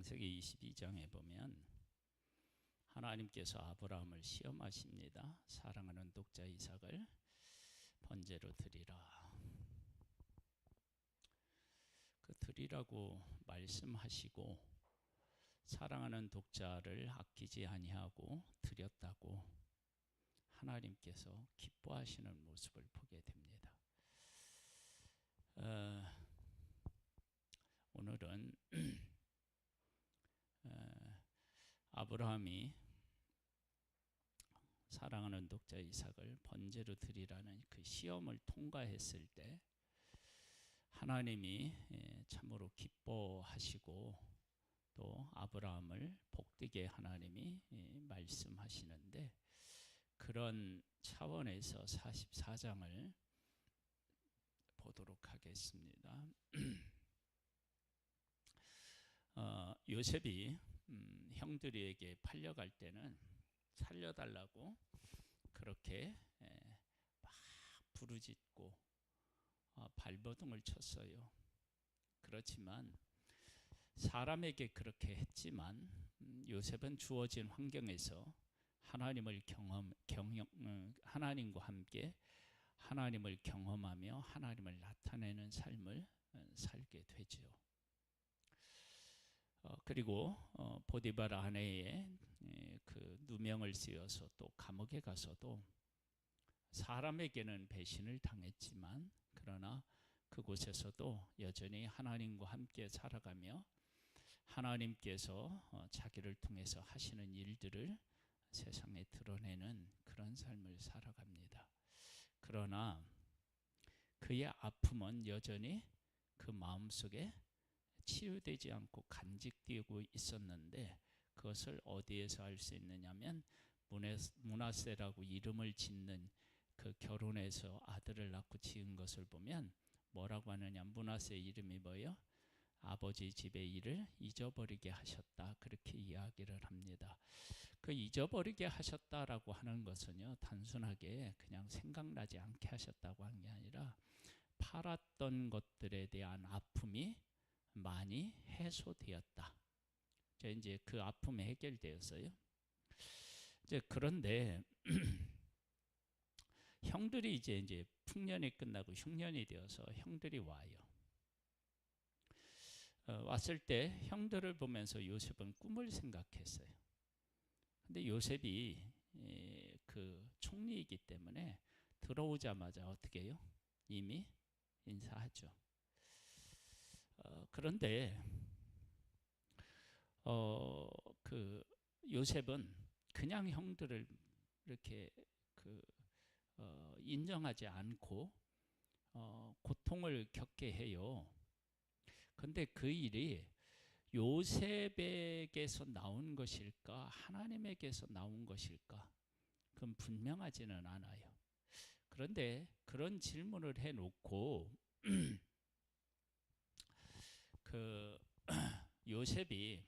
창세기 22장에 보면 하나님께서 아브라함을 시험하십니다. 사랑하는 독자 이삭을 번제로 드리라. 그 드리라고 말씀하시고 사랑하는 독자를 아끼지 아니하고 드렸다고 하나님께서 기뻐하시는 모습을 보게 됩니다. 오늘은 아브라함이 사랑하는 독자 이삭을 번제로 드리라는 그 시험을 통과했을 때 하나님이 참으로 기뻐하시고 또 아브라함을 복되게 하나님이 말씀하시는데, 그런 차원에서 44장을 보도록 하겠습니다. 요셉이 형들에게 팔려갈 때는 살려달라고 그렇게 막 부르짖고 발버둥을 쳤어요. 그렇지만 사람에게 그렇게 했지만 요셉은 주어진 환경에서 하나님과 함께 하나님을 경험하며 하나님을 나타내는 삶을 살게 되죠. 그리고 보디바라 아내의 그 누명을 쓰여서 또 감옥에 가서도 사람에게는 배신을 당했지만 그러나 그곳에서도 여전히 하나님과 함께 살아가며 하나님께서 자기를 통해서 하시는 일들을 세상에 드러내는 그런 삶을 살아갑니다. 그러나 그의 아픔은 여전히 그 마음속에 치유되지 않고 간직되고 있었는데, 그것을 어디에서 알 수 있느냐면 므낫세라고 이름을 짓는 그 결혼해서 아들을 낳고 지은 것을 보면 뭐라고 하느냐, 므낫세 이름이 뭐예요? 아버지 집의 일을 잊어버리게 하셨다, 그렇게 이야기를 합니다. 그 잊어버리게 하셨다라고 하는 것은요, 단순하게 그냥 생각나지 않게 하셨다고 하는 게 아니라 팔았던 것들에 대한 아픔이 많이 해소되었다. 이제 그 아픔이 해결되었어요. 그런데 형들이 이제 풍년이 끝나고 흉년이 되어서 형들이 와요. 왔을 때 형들을 보면서 요셉은 꿈을 생각했어요. 근데 요셉이 그 총리이기 때문에 들어오자마자 어떻게 해요? 이미 인사하죠. 그런데 그 요셉은 그냥 형들을 이렇게 인정하지 않고 고통을 겪게 해요. 그런데 그 일이 요셉에게서 나온 것일까, 하나님에게서 나온 것일까, 그건 분명하지는 않아요. 그런데 그런 질문을 해놓고 그 요셉이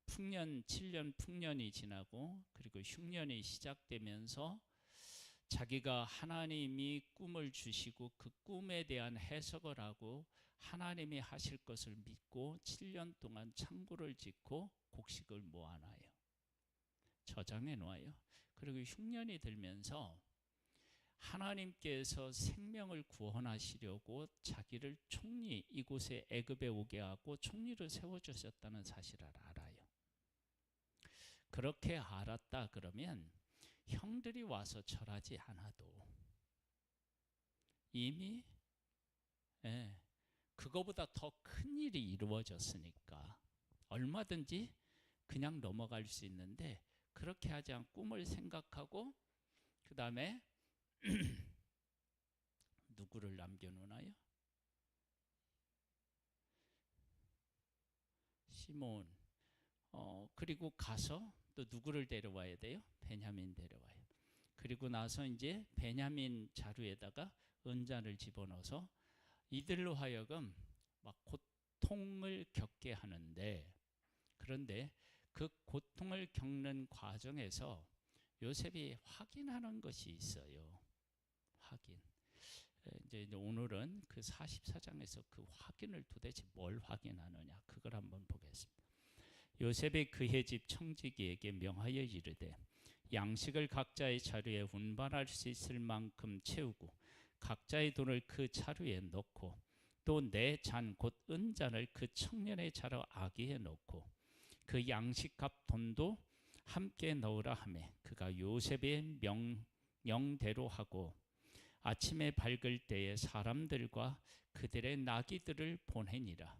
풍년 7년 풍년이 지나고 그리고 흉년이 시작되면서 자기가 하나님이 꿈을 주시고 그 꿈에 대한 해석을 하고 하나님이 하실 것을 믿고 7년 동안 창고를 짓고 곡식을 모아놔요. 저장해 놓아요. 그리고 흉년이 들면서 하나님께서 생명을 구원하시려고 자기를 총리, 이곳에 애굽에 오게 하고 총리를 세워주셨다는 사실을 알아요. 그렇게 알았다 그러면 형들이 와서 절하지 않아도 이미 그거보다 더 큰 일이 이루어졌으니까 얼마든지 그냥 넘어갈 수 있는데, 그렇게 하지 않고 꿈을 생각하고 그 다음에 누구를 남겨놓나요? 시몬. 그리고 가서 또 누구를 데려와야 돼요? 베냐민 데려와요. 그리고 나서 이제 베냐민 자루에다가 은잔을 집어넣어서 이들로 하여금 막 고통을 겪게 하는데, 그런데 그 고통을 겪는 과정에서 요셉이 확인하는 것이 있어요. 확인. 이제 오늘은 그 44장에서 그 확인을 도대체 뭘 확인하느냐 그걸 한번 보겠습니다. 요셉이 그의 집 청지기에게 명하여 이르되 양식을 각자의 자루에 운반할 수 있을 만큼 채우고 각자의 돈을 그 자루에 넣고 또 내 잔 곧 은잔을 그 청년의 자루 아기에 넣고 그 양식값 돈도 함께 넣으라 하매 그가 요셉의 명령대로 하고 아침에 밝을 때에 사람들과 그들의 나귀들을 보내니라.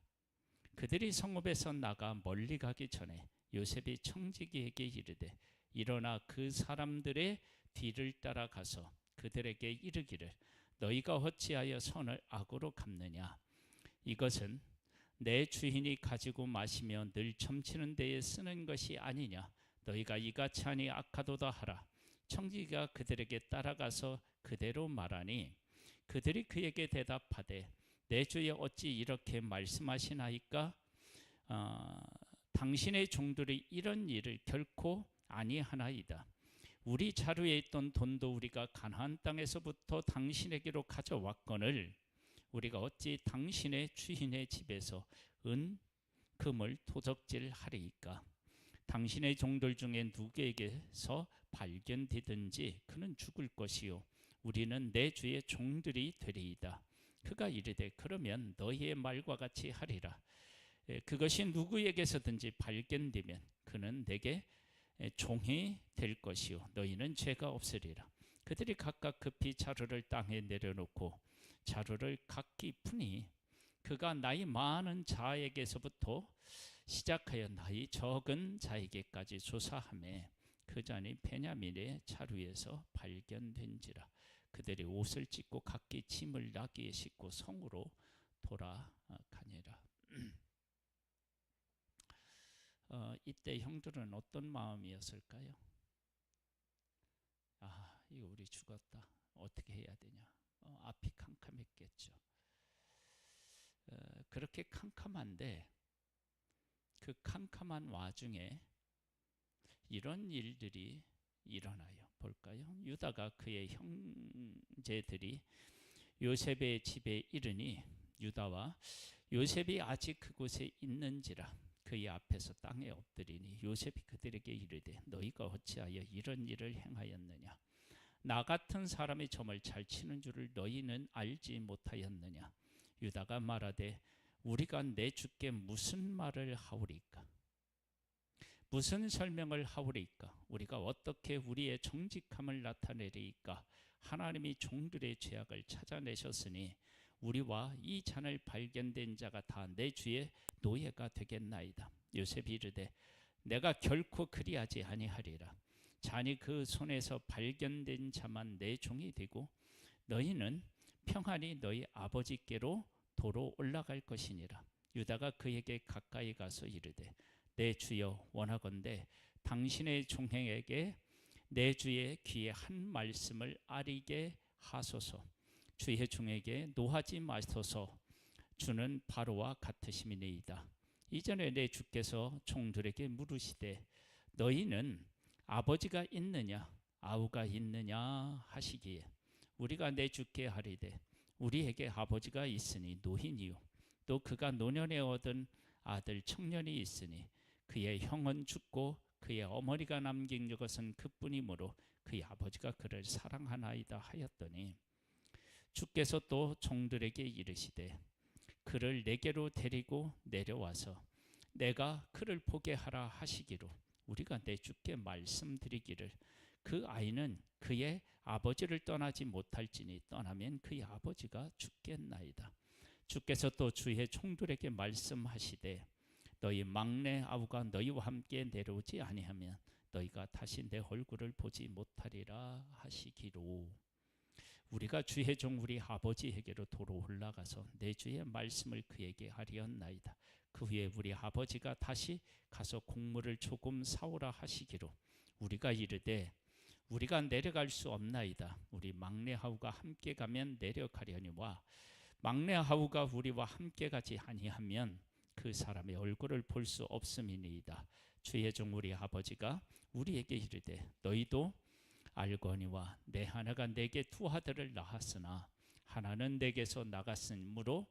그들이 성읍에서 나가 멀리 가기 전에 요셉이 청지기에게 이르되 일어나 그 사람들의 뒤를 따라가서 그들에게 이르기를 너희가 어찌하여 선을 악으로 갚느냐. 이것은 내 주인이 가지고 마시며 늘 점치는 데에 쓰는 것이 아니냐. 너희가 이같이 하니 악하도다 하라. 청지기가 그들에게 따라가서 그대로 말하니 그들이 그에게 대답하되 내 주여 어찌 이렇게 말씀하시나이까. 당신의 종들이 이런 일을 결코 아니하나이다. 우리 자루에 있던 돈도 우리가 가나안 땅에서부터 당신에게로 가져왔거늘 우리가 어찌 당신의 주인의 집에서 금을 도적질하리이까. 당신의 종들 중에 누구에게서 발견되든지 그는 죽을 것이요 우리는 내 주의 종들이 되리이다. 그가 이르되 그러면 너희의 말과 같이 하리라. 그것이 누구에게서든지 발견되면 그는 내게 종이 될 것이요 너희는 죄가 없으리라. 그들이 각각 급히 자루를 땅에 내려놓고 자루를 각기 푸니 그가 나이 많은 자에게서부터 시작하여 나이 적은 자에게까지 조사하매 그 잔이 베냐민의 자루에서 발견된지라. 그들이 옷을 찢고 각기 짐을 나귀에 싣고 성으로 돌아가니라. 이때 형들은 어떤 마음이었을까요? 이거 우리 죽었다. 어떻게 해야 되냐. 앞이 캄캄했겠죠. 그렇게 캄캄한데 그 캄캄한 와중에 이런 일들이 일어나요. 볼까요? 유다가 그의 형제들이 요셉의 집에 이르니 유다와 요셉이 아직 그곳에 있는지라 그의 앞에서 땅에 엎드리니 요셉이 그들에게 이르되 너희가 어찌하여 이런 일을 행하였느냐. 나 같은 사람이 점을 잘 치는 줄을 너희는 알지 못하였느냐. 유다가 말하되 우리가 내 주께 무슨 말을 하오리까. 무슨 설명을 하오리까. 우리가 어떻게 우리의 정직함을 나타내리까. 하나님이 종들의 죄악을 찾아내셨으니 우리와 이 잔을 발견된 자가 다 내 주의 노예가 되겠나이다. 요셉이 이르되 내가 결코 그리하지 아니하리라. 잔이 그 손에서 발견된 자만 내 종이 되고 너희는 평안히 너희 아버지께로 도로 올라갈 것이니라. 유다가 그에게 가까이 가서 이르되 내 주여 원하건대 당신의 종에게 내 주의 귀에 한 말씀을 아리게 하소서. 주의 종에게 노하지 마소서. 주는 바로와 같으심이니이다. 이전에 내 주께서 종들에게 물으시되 너희는 아버지가 있느냐 아우가 있느냐 하시기에 우리가 내 주께 하리되 우리에게 아버지가 있으니 노인이요 또 그가 노년에 얻은 아들 청년이 있으니 그의 형은 죽고 그의 어머니가 남긴 것은 그뿐이므로 그의 아버지가 그를 사랑하나이다 하였더니 주께서 또 종들에게 이르시되 그를 내게로 데리고 내려와서 내가 그를 보게 하라 하시기로 우리가 내 주께 말씀드리기를 그 아이는 그의 아버지를 떠나지 못할지니 떠나면 그의 아버지가 죽겠나이다. 주께서 또 주의 종들에게 말씀하시되 너희 막내 아우가 너희와 함께 내려오지 아니하면 너희가 다시 내 얼굴을 보지 못하리라 하시기로 우리가 주의 종 우리 아버지에게로 도로 올라가서 내 주의 말씀을 그에게 하리었나이다. 그 후에 우리 아버지가 다시 가서 곡물을 조금 사오라 하시기로 우리가 이르되 우리가 내려갈 수 없나이다. 우리 막내 아우가 함께 가면 내려가려니와 막내 아우가 우리와 함께 가지 아니하면 그 사람의 얼굴을 볼 수 없음이니이다. 주의 종 우리 아버지가 우리에게 이르되 너희도 알거니와 내 하나가 내게 두 아들을 낳았으나 하나는 내게서 나갔으므로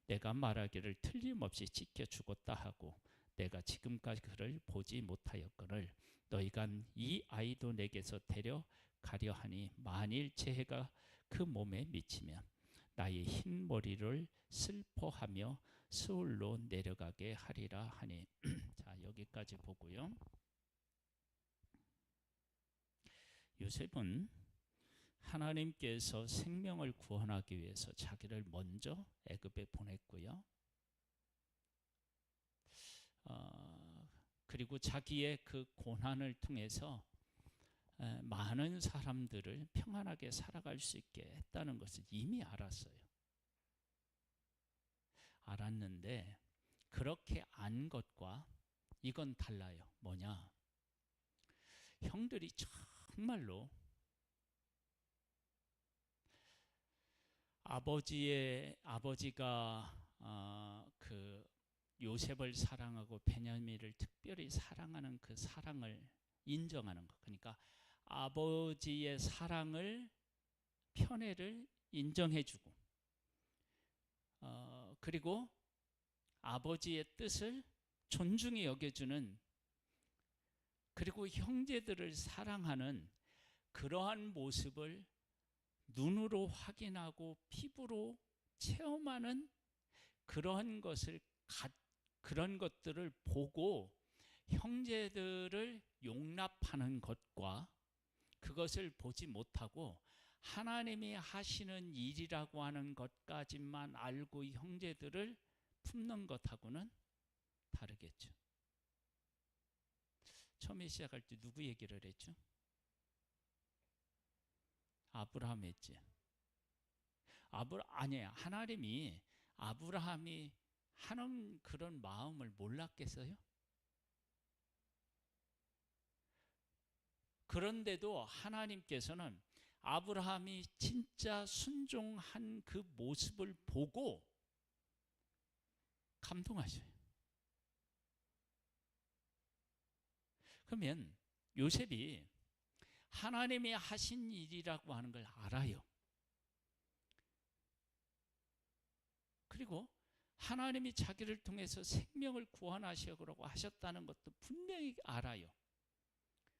내가 말하기를 틀림없이 찢겨 죽었다 하고 내가 지금까지 그를 보지 못하였거늘 너희가 이 아이도 내게서 데려가려 하니 만일 재해가 그 몸에 미치면 나의 흰 머리를 슬퍼하며 스올로 내려가게 하리라 하니 자, 여기까지 보고요. 요셉은 하나님께서 생명을 구원하기 위해서 자기를 먼저 애굽에 보냈고요. 그리고 자기의 그 고난을 통해서 많은 사람들을 평안하게 살아갈 수 있게 했다는 것을 이미 알았어요. 알았는데 그렇게 안 것과 이건 달라요. 뭐냐? 형들이 정말로 아버지가 그 요셉을 사랑하고 베냐민을 특별히 사랑하는 그 사랑을 인정하는 것. 그러니까 아버지의 사랑을 편애를 인정해주고 그리고 아버지의 뜻을 존중히 여겨주는 그리고 형제들을 사랑하는 그러한 모습을 눈으로 확인하고 피부로 체험하는 그런 것들을 보고 형제들을 용납하는 것과 그것을 보지 못하고 하나님이 하시는 일이라고 하는 것까지만 알고 형제들을 품는 것하고는 다르겠죠. 처음에 시작할 때 누구 얘기를 했죠? 아브라함 했지. 아니에요. 하나님이 아브라함이 하는 그런 마음을 몰랐겠어요? 그런데도 하나님께서는 아브라함이 진짜 순종한 그 모습을 보고 감동하셔요. 그러면 요셉이 하나님이 하신 일이라고 하는 걸 알아요. 그리고 하나님이 자기를 통해서 생명을 구원하시려고 하셨다는 것도 분명히 알아요.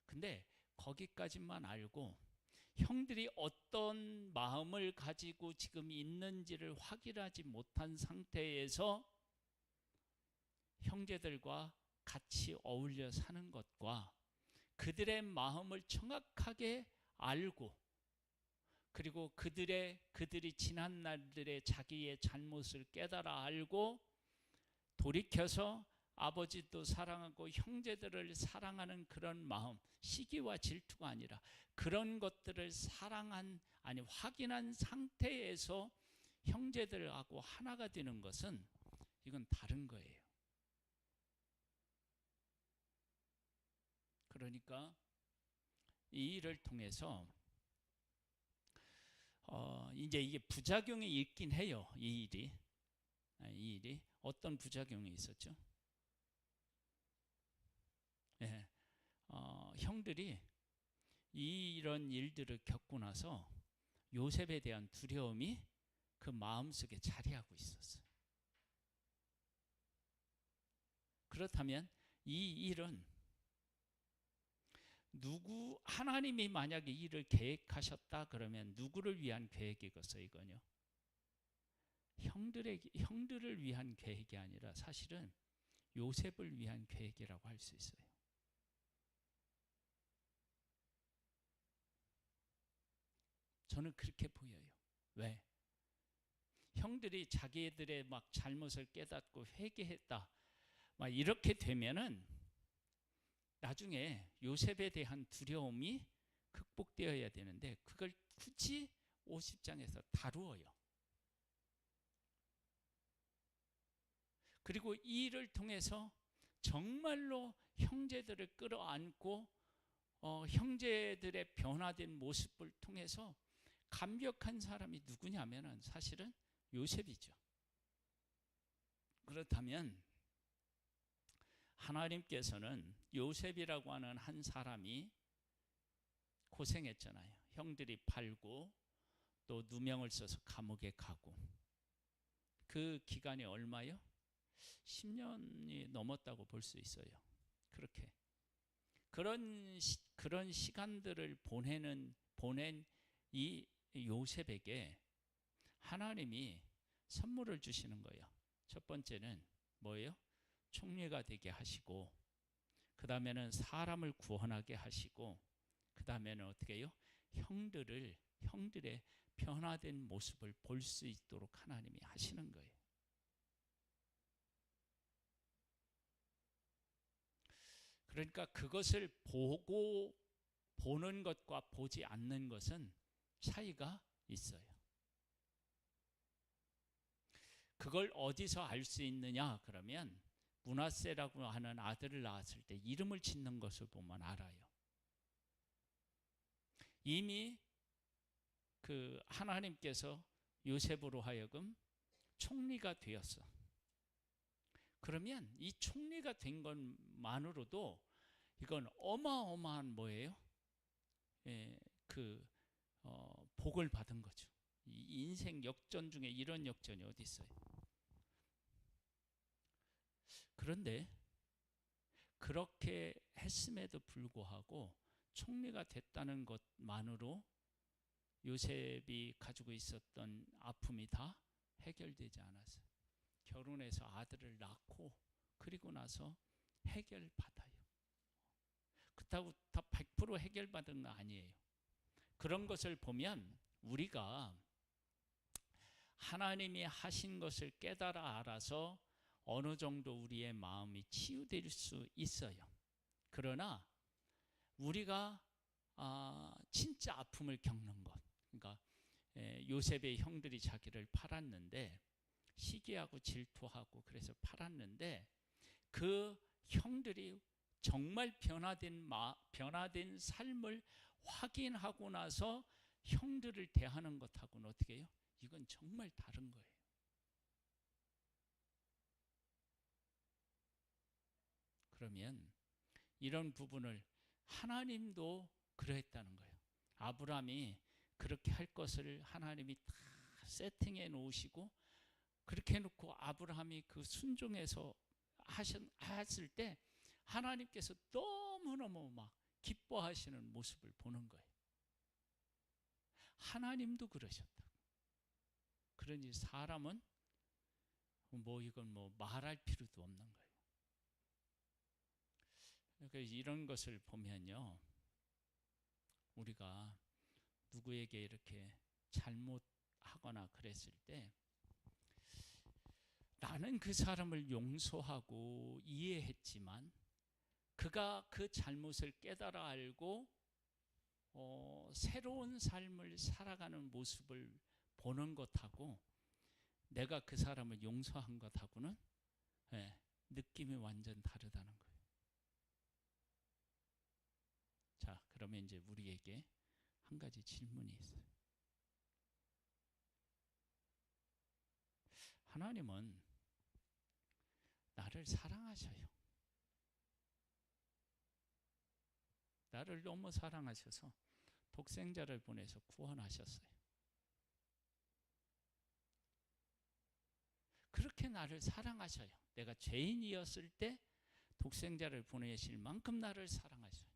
근데 거기까지만 알고 형들이 어떤 마음을 가지고 지금 있는지를 확인하지 못한 상태에서 형제들과 같이 어울려 사는 것과 그들의 마음을 정확하게 알고 그리고 그들이 지난 날들의 자기의 잘못을 깨달아 알고 돌이켜서 아버지도 사랑하고 형제들을 사랑하는 그런 마음, 시기와 질투가 아니라 그런 것들을 확인한 상태에서 형제들하고 하나가 되는 것은 이건 다른 거예요. 그러니까 이 일을 통해서 이제 이게 부작용이 있긴 해요. 이 일이 어떤 부작용이 있었죠? 네, 형들이 이런 일들을 겪고 나서 요셉에 대한 두려움이 그 마음속에 자리하고 있었어요. 그렇다면 이 일은 하나님이 만약에 이 일을 계획하셨다 그러면 누구를 위한 계획이겠어요? 이건요. 형들을 위한 계획이 아니라 사실은 요셉을 위한 계획이라고 할 수 있어요. 저는 그렇게 보여요. 왜? 형들이 자기들의 막 잘못을 깨닫고 회개했다. 막 이렇게 되면은 나중에 요셉에 대한 두려움이 극복되어야 되는데 그걸 굳이 50장에서 다루어요. 그리고 이 일을 통해서 정말로 형제들을 끌어안고 형제들의 변화된 모습을 통해서 감격한 사람이 누구냐면은 사실은 요셉이죠. 그렇다면 하나님께서는 요셉이라고 하는 한 사람이 고생했잖아요. 형들이 팔고 또 누명을 써서 감옥에 가고, 그 기간이 얼마요? 10년이 넘었다고 볼 수 있어요. 그렇게 그런 시간들을 보낸 이 요셉에게 하나님이 선물을 주시는 거예요. 첫 번째는 뭐예요? 총리가 되게 하시고, 그 다음에는 사람을 구원하게 하시고, 그 다음에는 어떻게 해요? 형들의 변화된 모습을 볼 수 있도록 하나님이 하시는 거예요. 그러니까 그것을 보는 것과 보지 않는 것은 차이가 있어요. 그걸 어디서 알 수 있느냐? 그러면 므낫세라고 하는 아들을 낳았을 때 이름을 짓는 것을 보면 알아요. 이미 그 하나님께서 요셉으로 하여금 총리가 되었어. 그러면 이 총리가 된 것만으로도 이건 어마어마한 뭐예요? 복을 받은 거죠. 이 인생 역전 중에 이런 역전이 어디 있어요? 그런데 그렇게 했음에도 불구하고 총리가 됐다는 것만으로 요셉이 가지고 있었던 아픔이 다 해결되지 않았어요. 결혼해서 아들을 낳고 그리고 나서 해결받아요. 그렇다고 다 100% 해결받은 거 아니에요. 그런 것을 보면 우리가 하나님이 하신 것을 깨달아 알아서 어느 정도 우리의 마음이 치유될 수 있어요. 그러나 우리가 진짜 아픔을 겪는 것, 그러니까 요셉의 형들이 자기를 팔았는데, 시기하고 질투하고 그래서 팔았는데, 그 형들이 정말 변화된 삶을 확인하고 나서 형들을 대하는 것하고는 어떻게 해요? 이건 정말 다른 거예요. 그러면 이런 부분을 하나님도 그러했다는 거예요. 아브라함이 그렇게 할 것을 하나님이 다 세팅해 놓으시고, 그렇게 해놓고 아브라함이 그 순종해서 하셨을 때 하나님께서 너무너무 막 기뻐하시는 모습을 보는 거예요. 하나님도 그러셨다고. 그러니 사람은 이건 말할 필요도 없는 거예요. 그러니까 이런 것을 보면요, 우리가 누구에게 이렇게 잘못하거나 그랬을 때 나는 그 사람을 용서하고 이해했지만 그가 그 잘못을 깨달아 알고 새로운 삶을 살아가는 모습을 보는 것하고 내가 그 사람을 용서한 것하고는 느낌이 완전 다르다는 거예요. 자, 그러면 이제 우리에게 한 가지 질문이 있어요. 하나님은 나를 사랑하셔요. 나를 너무 사랑하셔서 독생자를 보내서 구원하셨어요. 그렇게 나를 사랑하셔요. 내가 죄인이었을 때 독생자를 보내실 만큼 나를 사랑하셔요.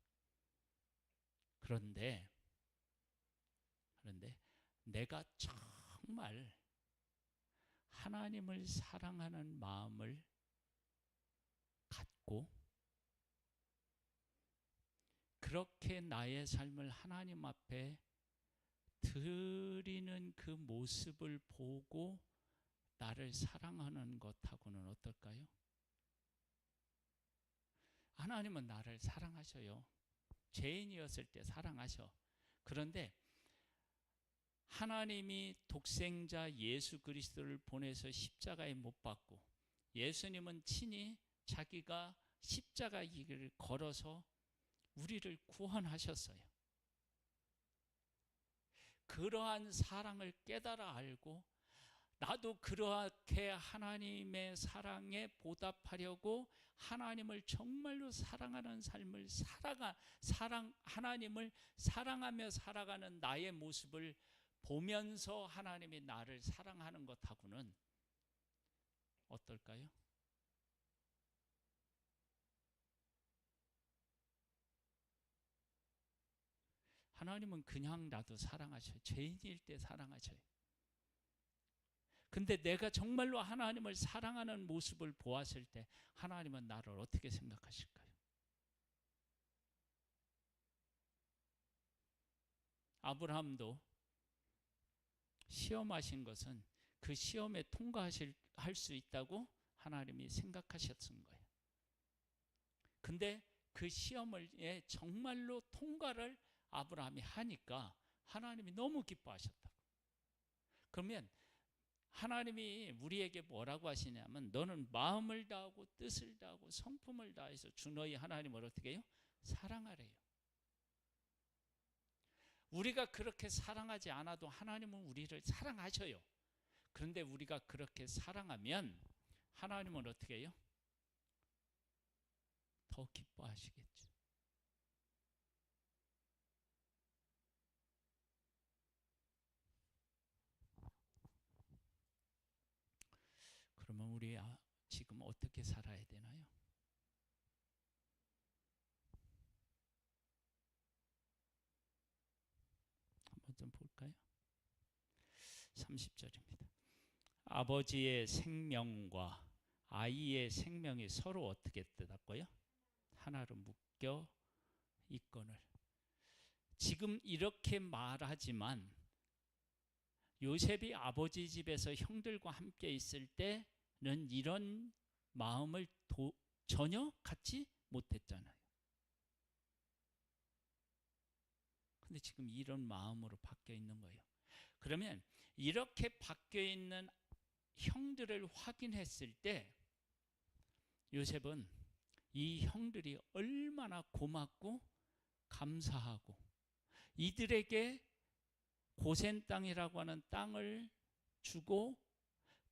그런데 내가 정말 하나님을 사랑하는 마음을 갖고 그렇게 나의 삶을 하나님 앞에 드리는 그 모습을 보고 나를 사랑하는 것하고는 어떨까요? 하나님은 나를 사랑하셔요. 죄인이었을 때 사랑하셔. 그런데 하나님이 독생자 예수 그리스도를 보내서 십자가에 못 박고 예수님은 친히 자기가 십자가 길을 걸어서 우리를 구원하셨어요. 그러한 사랑을 깨달아 알고 나도 그렇게 하나님의 사랑에 보답하려고 하나님을 정말로 사랑하는 삶을 하나님을 사랑하며 살아가는 나의 모습을 보면서 하나님이 나를 사랑하는 것하고는 어떨까요? 하나님은 그냥 나도 사랑하셔요. 죄인일 때 사랑하셔요. 근데 내가 정말로 하나님을 사랑하는 모습을 보았을 때 하나님은 나를 어떻게 생각하실까요? 아브라함도 시험하신 것은 그 시험에 할 수 있다고 하나님이 생각하셨던 거예요. 근데 그 시험을 정말로 통과를 아브라함이 하니까 하나님이 너무 기뻐하셨다고. 그러면 하나님이 우리에게 뭐라고 하시냐면 너는 마음을 다하고 뜻을 다하고 성품을 다해서 주 너희 하나님을 어떻게 해요? 사랑하래요. 우리가 그렇게 사랑하지 않아도 하나님은 우리를 사랑하셔요. 그런데 우리가 그렇게 사랑하면 하나님은 어떻게 해요? 더 기뻐하시겠죠. 그러면 우리 지금 어떻게 살아야 되나요? 한번 좀 볼까요? 30절입니다. 아버지의 생명과 아이의 생명이 서로 어떻게 뜨었고요? 하나로 묶여 있거늘. 지금 이렇게 말하지만 요셉이 아버지 집에서 형들과 함께 있을 때는 이런 마음을 전혀 갖지 못했잖아요. 근데 지금 이런 마음으로 바뀌어 있는 거예요. 그러면 이렇게 바뀌어 있는 형들을 확인했을 때 요셉은 이 형들이 얼마나 고맙고 감사하고 이들에게 고센 땅이라고 하는 땅을 주고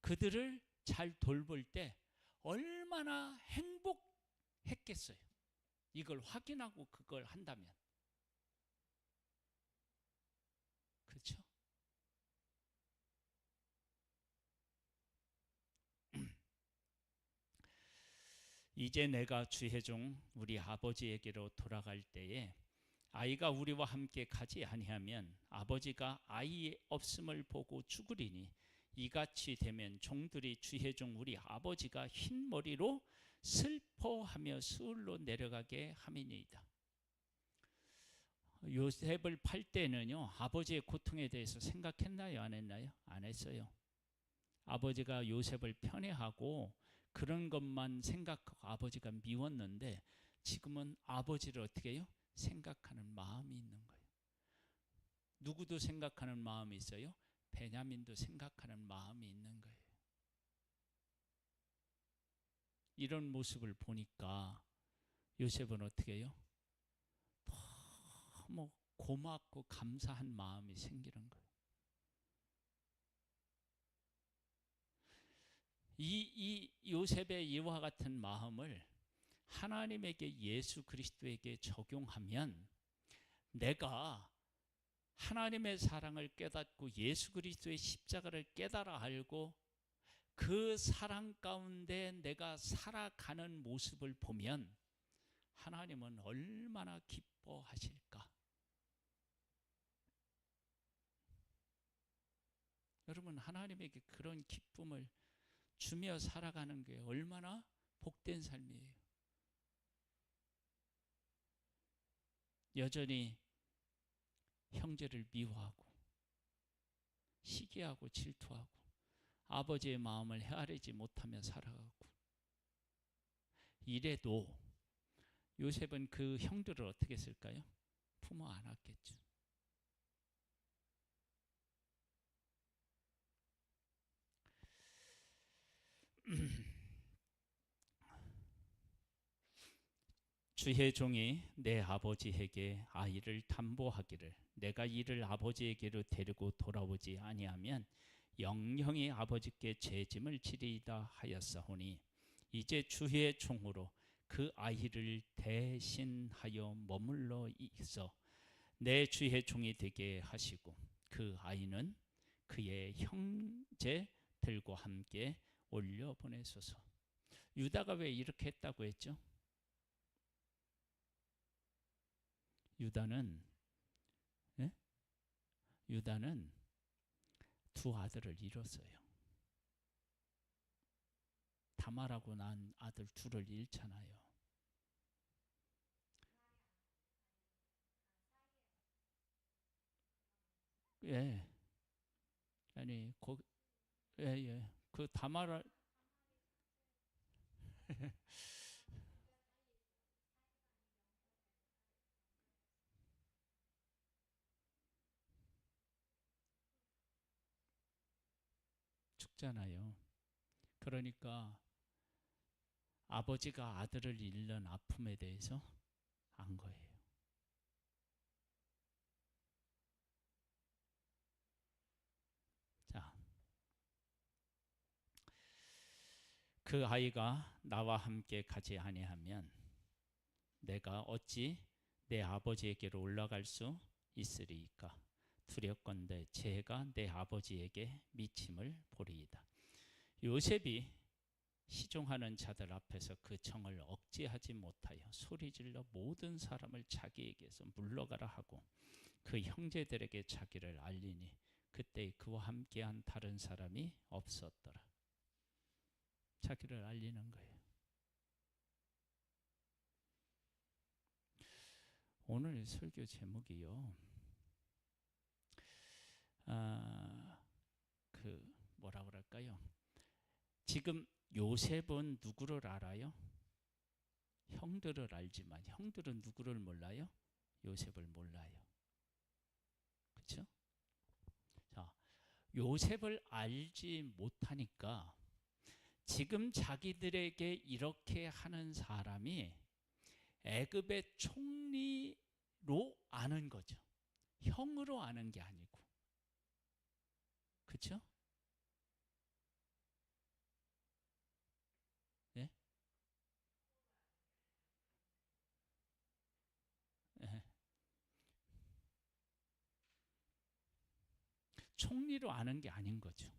그들을 잘 돌볼 때 얼마나 행복했겠어요. 이걸 확인하고 그걸 한다면. 그렇죠? 이제 내가 주의 종 우리 아버지에게로 돌아갈 때에 아이가 우리와 함께 가지 아니하면 아버지가 아이 없음을 보고 죽으리니 이같이 되면 종들이 주의 종 우리 아버지가 흰 머리로 슬퍼하며 수울로 내려가게 함이니이다. 요셉을 팔 때는요 아버지의 고통에 대해서 생각했나요? 안 했나요? 안 했어요. 아버지가 요셉을 편애하고 그런 것만 생각하고 아버지가 미웠는데 지금은 아버지를 어떻게 해요? 생각하는 마음이 있는 거예요. 누구도 생각하는 마음이 있어요? 베냐민도 생각하는 마음이 있는 거예요. 이런 모습을 보니까 요셉은 어떻게 해요? 너무 고맙고 감사한 마음이 생기는 거예요. 이 요셉의 이와 같은 마음을 하나님에게 예수 그리스도에게 적용하면 내가 하나님의 사랑을 깨닫고 예수 그리스도의 십자가를 깨달아 알고 그 사랑 가운데 내가 살아가는 모습을 보면 하나님은 얼마나 기뻐하실까? 여러분 하나님에게 그런 기쁨을 주며 살아가는 게 얼마나 복된 삶이에요. 여전히 형제를 미워하고 시기하고 질투하고 아버지의 마음을 헤아리지 못하며 살아가고 이래도 요셉은 그 형들을 어떻게 했을까요? 품어 안았겠죠. 주의 종이 내 아버지에게 아이를 담보하기를 내가 이를 아버지에게로 데리고 돌아오지 아니하면 영영이 아버지께 죄짐을 지리이다 하였사오니 이제 주의 종으로 그 아이를 대신하여 머물러 있어 내 주의 종이 되게 하시고 그 아이는 그의 형제들과 함께 올려보내소서. 유다가 왜 이렇게 했다고 했죠? 유다는 두 아들을 잃었어요. 다말하고 난 아들 둘을 잃잖아요. 예, 아니 예. 그 다말을 죽잖아요. 그러니까 아버지가 아들을 잃는 아픔에 대해서 안 거예요. 자, 그 아이가 나와 함께 가지 아니하면 내가 어찌 내 아버지에게로 올라갈 수 있으리이까? 두렵건대 제가 내 아버지에게 미침을 보리이다. 요셉이 시종하는 자들 앞에서 그 청을 억제하지 못하여 소리질러 모든 사람을 자기에게서 물러가라 하고 그 형제들에게 자기를 알리니 그때 그와 함께한 다른 사람이 없었더라. 자기를 알리는 거예요. 오늘 설교 제목이요. 그 뭐라 그럴까요? 지금 요셉은 누구를 알아요? 형들을 알지만 형들은 누구를 몰라요? 요셉을 몰라요. 그렇죠? 자, 요셉을 알지 못하니까 지금 자기들에게 이렇게 하는 사람이 애굽의 총리로 아는 거죠. 형으로 아는 게 아니고. 그렇죠? 네? 네. 총리로 아는 게 아닌 거죠.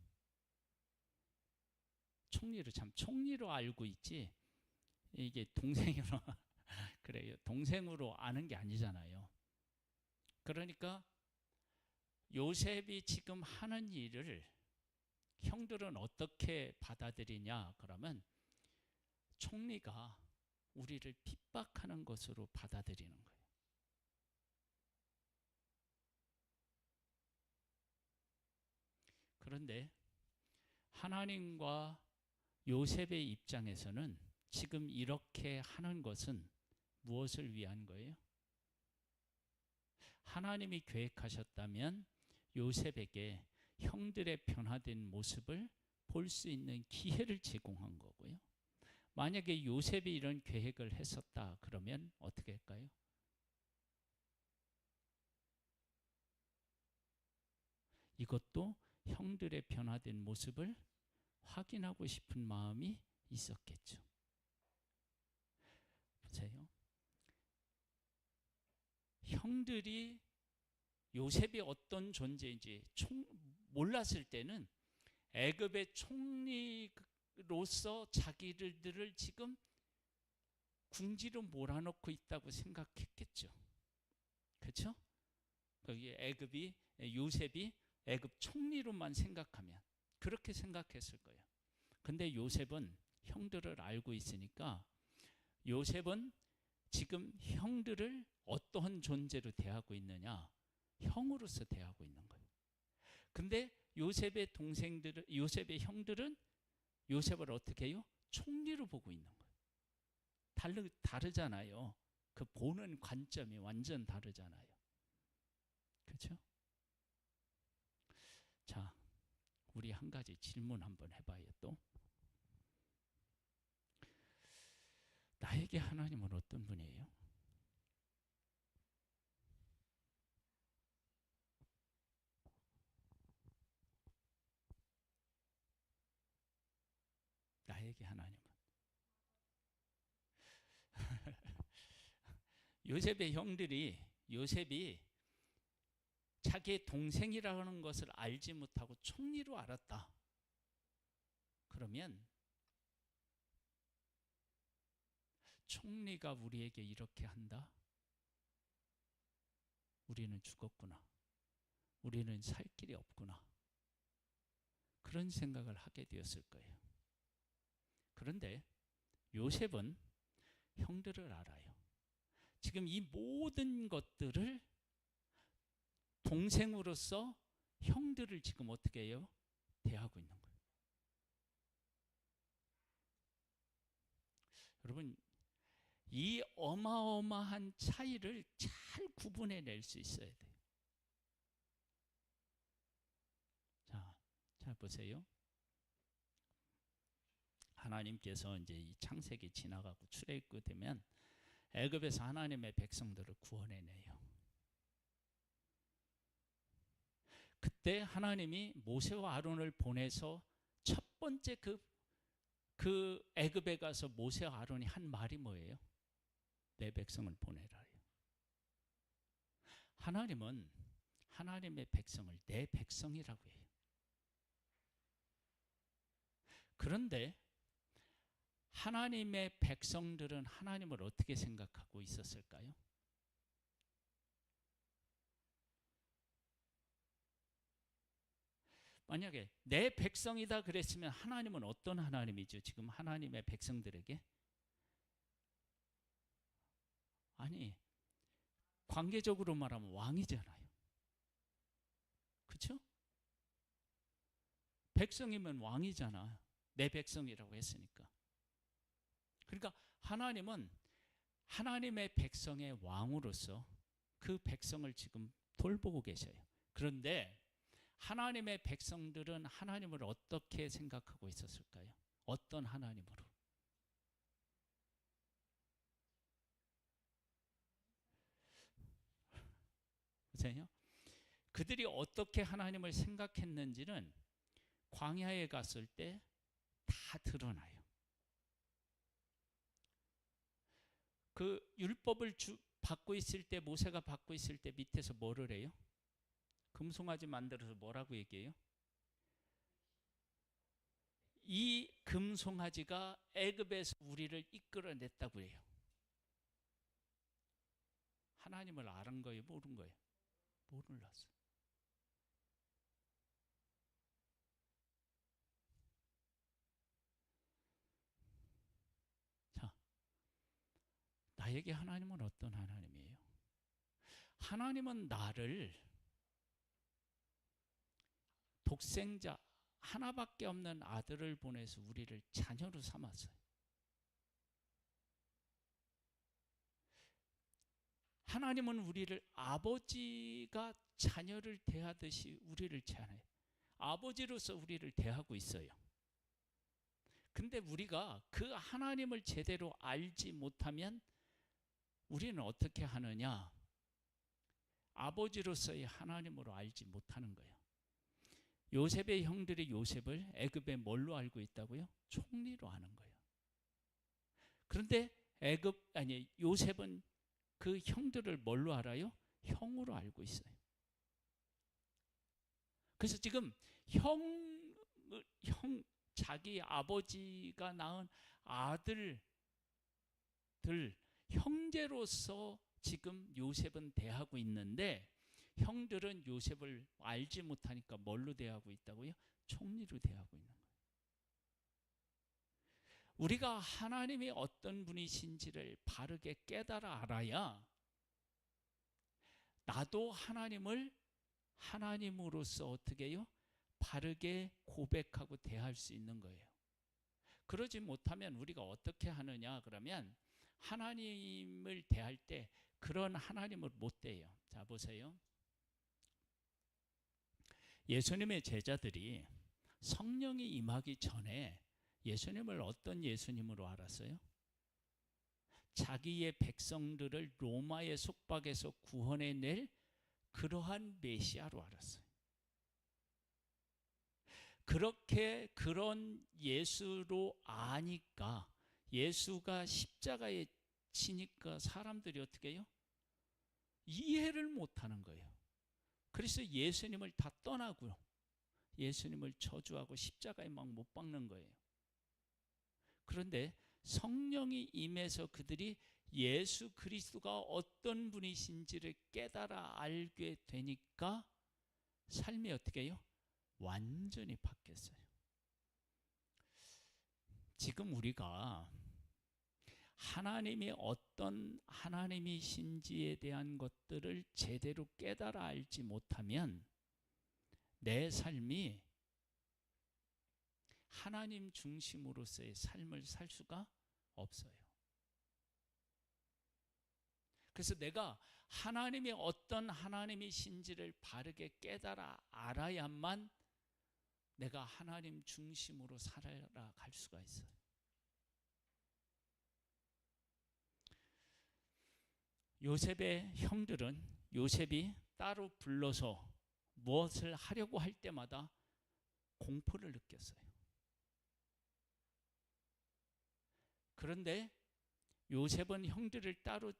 총리로 알고 있지 이게 동생으로 그래요. 동생으로 아는 게 아니잖아요. 그러니까 요셉이 지금 하는 일을 형들은 어떻게 받아들이냐 그러면 총리가 우리를 핍박하는 것으로 받아들이는 거예요. 그런데 하나님과 요셉의 입장에서는 지금 이렇게 하는 것은 무엇을 위한 거예요? 하나님이 계획하셨다면 요셉에게 형들의 변화된 모습을 볼 수 있는 기회를 제공한 거고요. 만약에 요셉이 이런 계획을 했었다 그러면 어떻게 할까요? 이것도 형들의 변화된 모습을 확인하고 싶은 마음이 있었겠죠. 보세요. 형들이 요셉이 어떤 존재인지 몰랐을 때는 애굽의 총리로서 자기들을 지금 궁지로 몰아넣고 있다고 생각했겠죠. 그렇죠? 거기 요셉이 애굽 총리로만 생각하면 그렇게 생각했을 거예요. 근데 요셉은 형들을 알고 있으니까 요셉은 지금 형들을 어떠한 존재로 대하고 있느냐? 형으로서 대하고 있는 거예요. 근데 요셉의 형들은 요셉을 어떻게 해요? 총리로 보고 있는 거예요. 다르잖아요. 그 보는 관점이 완전 다르잖아요. 그렇죠? 자, 우리 한 가지 질문 한번 해봐요. 또 나에게 하나님은 어떤 분이에요? 나에게 하나님은 요셉이 자기의 동생이라는 것을 알지 못하고 총리로 알았다. 그러면 총리가 우리에게 이렇게 한다? 우리는 죽었구나. 우리는 살 길이 없구나. 그런 생각을 하게 되었을 거예요. 그런데 요셉은 형들을 알아요. 지금 이 모든 것들을 동생으로서 형들을 지금 어떻게 해요? 대하고 있는 거예요. 여러분, 이 어마어마한 차이를 잘 구분해낼 수 있어야 돼요. 자 보세요. 하나님께서 이제 이 창세기 지나가고 출애굽 되면 애굽에서 하나님의 백성들을 구원해내요. 그때 하나님이 모세와 아론을 보내서 첫 번째 그 애굽에 가서 모세와 아론이 한 말이 뭐예요? 내 백성을 보내라요. 하나님은 하나님의 백성을 내 백성이라고 해요. 그런데 하나님의 백성들은 하나님을 어떻게 생각하고 있었을까요? 만약에 내 백성이다 그랬으면 하나님은 어떤 하나님이죠? 지금 하나님의 백성들에게? 아니, 관계적으로 말하면 왕이잖아요. 그렇죠? 백성이면 왕이잖아. 내 백성이라고 했으니까. 그러니까 하나님은 하나님의 백성의 왕으로서 그 백성을 지금 돌보고 계셔요. 그런데 하나님의 백성들은 하나님을 어떻게 생각하고 있었을까요? 어떤 하나님으로? 보세요. 그들이 어떻게 하나님을 생각했는지는 광야에 갔을 때 다 드러나요. 그 율법을 받고 있을 때, 모세가 받고 있을 때 밑에서 뭐를 해요? 금송아지 만들어서 뭐라고 얘기해요? 이 금송아지가 애굽에서 우리를 이끌어냈다고 해요. 하나님을 아는 거예요? 모른 거예요? 몰랐어요. 자, 나에게 하나님은 어떤 하나님이에요? 하나님은 나를 독생자 하나밖에 없는 아들을 보내서 우리를 자녀로 삼았어요. 하나님은 우리를 아버지가 자녀를 대하듯이 우리를 대하네요. 아버지로서 우리를 대하고 있어요. 근데 우리가 그 하나님을 제대로 알지 못하면 우리는 어떻게 하느냐? 아버지로서의 하나님으로 알지 못하는 거예요. 요셉의 형들이 요셉을 애굽에 뭘로 알고 있다고요? 총리로 아는 거예요. 그런데 요셉은 그 형들을 뭘로 알아요? 형으로 알고 있어요. 그래서 지금 자기 아버지가 낳은 아들들 형제로서 지금 요셉은 대하고 있는데 형들은 요셉을 알지 못하니까 뭘로 대하고 있다고요? 총리로 대하고 있는 거예요. 우리가 하나님이 어떤 분이신지를 바르게 깨달아 알아야 나도 하나님을 하나님으로서 어떻게 해요? 바르게 고백하고 대할 수 있는 거예요. 그러지 못하면 우리가 어떻게 하느냐 그러면 하나님을 대할 때 그런 하나님을 못 대요. 자 보세요. 예수님의 제자들이 성령이 임하기 전에 예수님을 어떤 예수님으로 알았어요? 자기의 백성들을 로마의 속박에서 구원해낼 그러한 메시아로 알았어요. 그렇게 그런 예수로 아니까 예수가 십자가에 지니까 사람들이 어떻게 해요? 이해를 못하는 거예요. 그래서 예수님을 다 떠나고요. 예수님을 저주하고 십자가에 막 못 박는 거예요. 그런데 성령이 임해서 그들이 예수 그리스도가 어떤 분이신지를 깨달아 알게 되니까 삶이 어떻게 해요? 완전히 바뀌었어요. 지금 우리가 하나님이 어떤 하나님이신지에 대한 것들을 제대로 깨달아 알지 못하면 내 삶이 하나님 중심으로서의 삶을 살 수가 없어요. 그래서 내가 하나님이 어떤 하나님이신지를 바르게 깨달아 알아야만 내가 하나님 중심으로 살아갈 수가 있어요. 요셉의 형들은 요셉이 따로 불러서 무엇을 하려고 할 때마다 공포를 느꼈어요. 그런데 요셉은 형들을 따로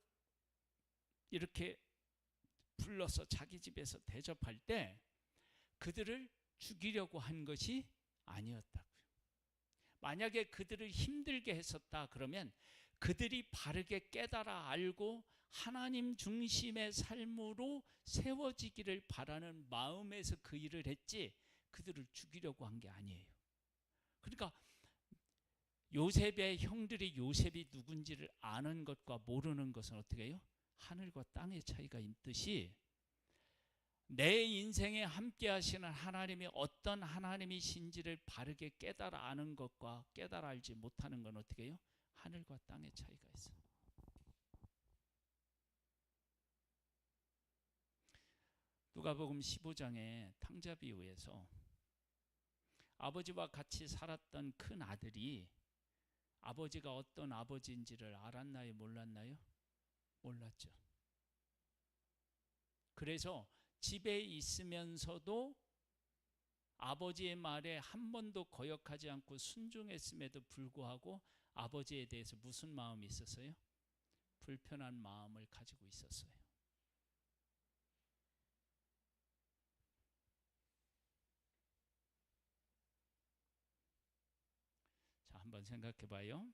이렇게 불러서 자기 집에서 대접할 때 그들을 죽이려고 한 것이 아니었다고요. 만약에 그들을 힘들게 했었다 그러면 그들이 바르게 깨달아 알고 하나님 중심의 삶으로 세워지기를 바라는 마음에서 그 일을 했지 그들을 죽이려고 한 게 아니에요. 그러니까 요셉의 형들이 요셉이 누군지를 아는 것과 모르는 것은 어떻게 해요? 하늘과 땅의 차이가 있듯이 내 인생에 함께 하시는 하나님이 어떤 하나님이신지를 바르게 깨달아 아는 것과 깨달아 알지 못하는 건 어떻게 해요? 하늘과 땅의 차이가 있어요. 누가복음 15장의 탕자 비유에서 아버지와 같이 살았던 큰 아들이 아버지가 어떤 아버지인지를 알았나요? 몰랐나요? 몰랐죠. 그래서 집에 있으면서도 아버지의 말에 한 번도 거역하지 않고 순종했음에도 불구하고 아버지에 대해서 무슨 마음이 있었어요? 불편한 마음을 가지고 있었어요. 자, 한번 생각해 봐요.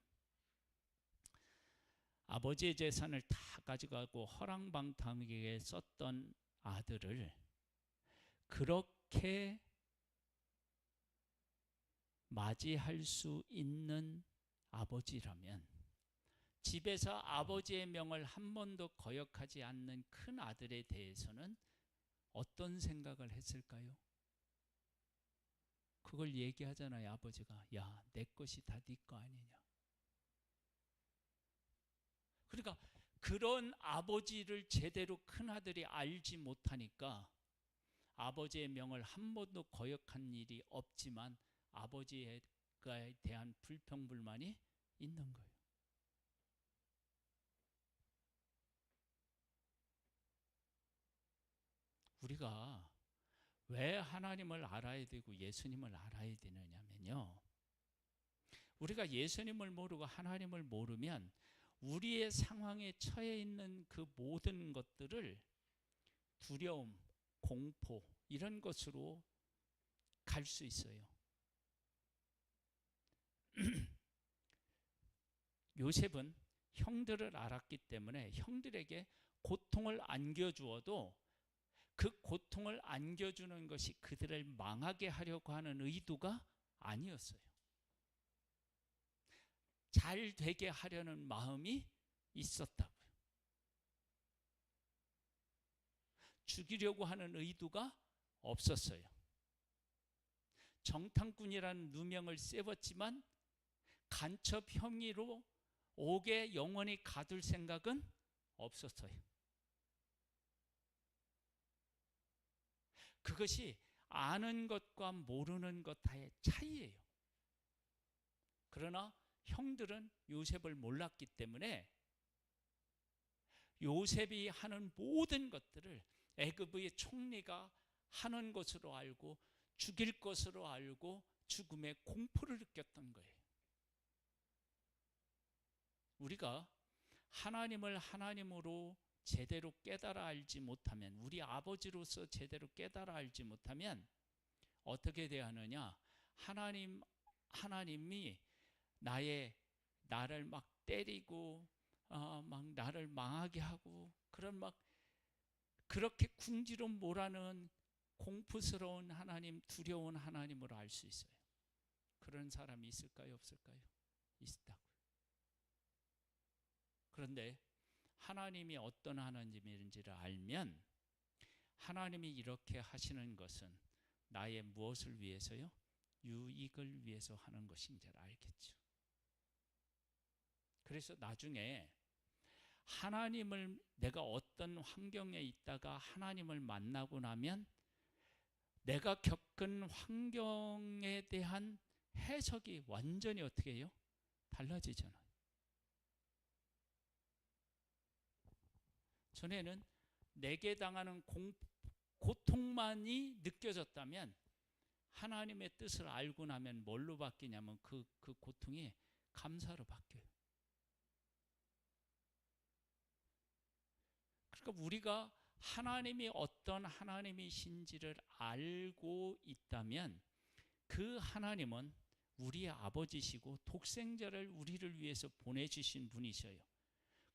아버지의 재산을 다 가져가고 허랑방탕하게 썼던 아들을 그렇게 맞이할 수 있는 아버지라면 집에서 아버지의 명을 한 번도 거역하지 않는 큰 아들에 대해서는 어떤 생각을 했을까요? 그걸 얘기하잖아요. 아버지가 야, 내 것이 다 네 거 아니냐. 그러니까 그런 아버지를 제대로 큰아들이 알지 못하니까 아버지의 명을 한 번도 거역한 일이 없지만 아버지에 대한 불평불만이 있는 거예요. 우리가 왜 하나님을 알아야 되고 예수님을 알아야 되느냐면요, 우리가 예수님을 모르고 하나님을 모르면 우리의 상황에 처해 있는 그 모든 것들을 두려움, 공포 이런 것으로 갈 수 있어요. 요셉은 형들을 알았기 때문에 형들에게 고통을 안겨주어도 그 고통을 안겨주는 것이 그들을 망하게 하려고 하는 의도가 아니었어요. 잘 되게 하려는 마음이 있었다고요. 죽이려고 하는 의도가 없었어요. 정탐꾼이라는 누명을 씌웠지만 간첩 혐의로 옥에 영원히 가둘 생각은 없었어요. 그것이 아는 것과 모르는 것과의 차이예요. 그러나 형들은 요셉을 몰랐기 때문에 요셉이 하는 모든 것들을 애굽의 총리가 하는 것으로 알고 죽일 것으로 알고 죽음의 공포를 느꼈던 거예요. 우리가 하나님을 하나님으로 제대로 깨달아 알지 못하면, 우리 아버지로서 제대로 깨달아 알지 못하면 어떻게 대하느냐? 하나님이 나를 막 때리고 막 나를 망하게 하고 그런 막 그렇게 궁지로 몰아넣은 공포스러운 하나님, 두려운 하나님으로 알 수 있어요. 그런 사람이 있을까요? 없을까요? 있다고요. 그런데 하나님이 어떤 하나님인지를 알면 하나님이 이렇게 하시는 것은 나의 무엇을 위해서요? 유익을 위해서 하는 것인지를 알겠죠. 그래서 나중에 하나님을, 내가 어떤 환경에 있다가 하나님을 만나고 나면 내가 겪은 환경에 대한 해석이 완전히 어떻게 해요? 달라지잖아요. 전에는 내게 당하는 고통만이 느껴졌다면 하나님의 뜻을 알고 나면 뭘로 바뀌냐면 그 고통이 감사로 바뀌어요. 그러니까 우리가 하나님이 어떤 하나님이신지를 알고 있다면 그 하나님은 우리의 아버지시고 독생자를 우리를 위해서 보내주신 분이셔요.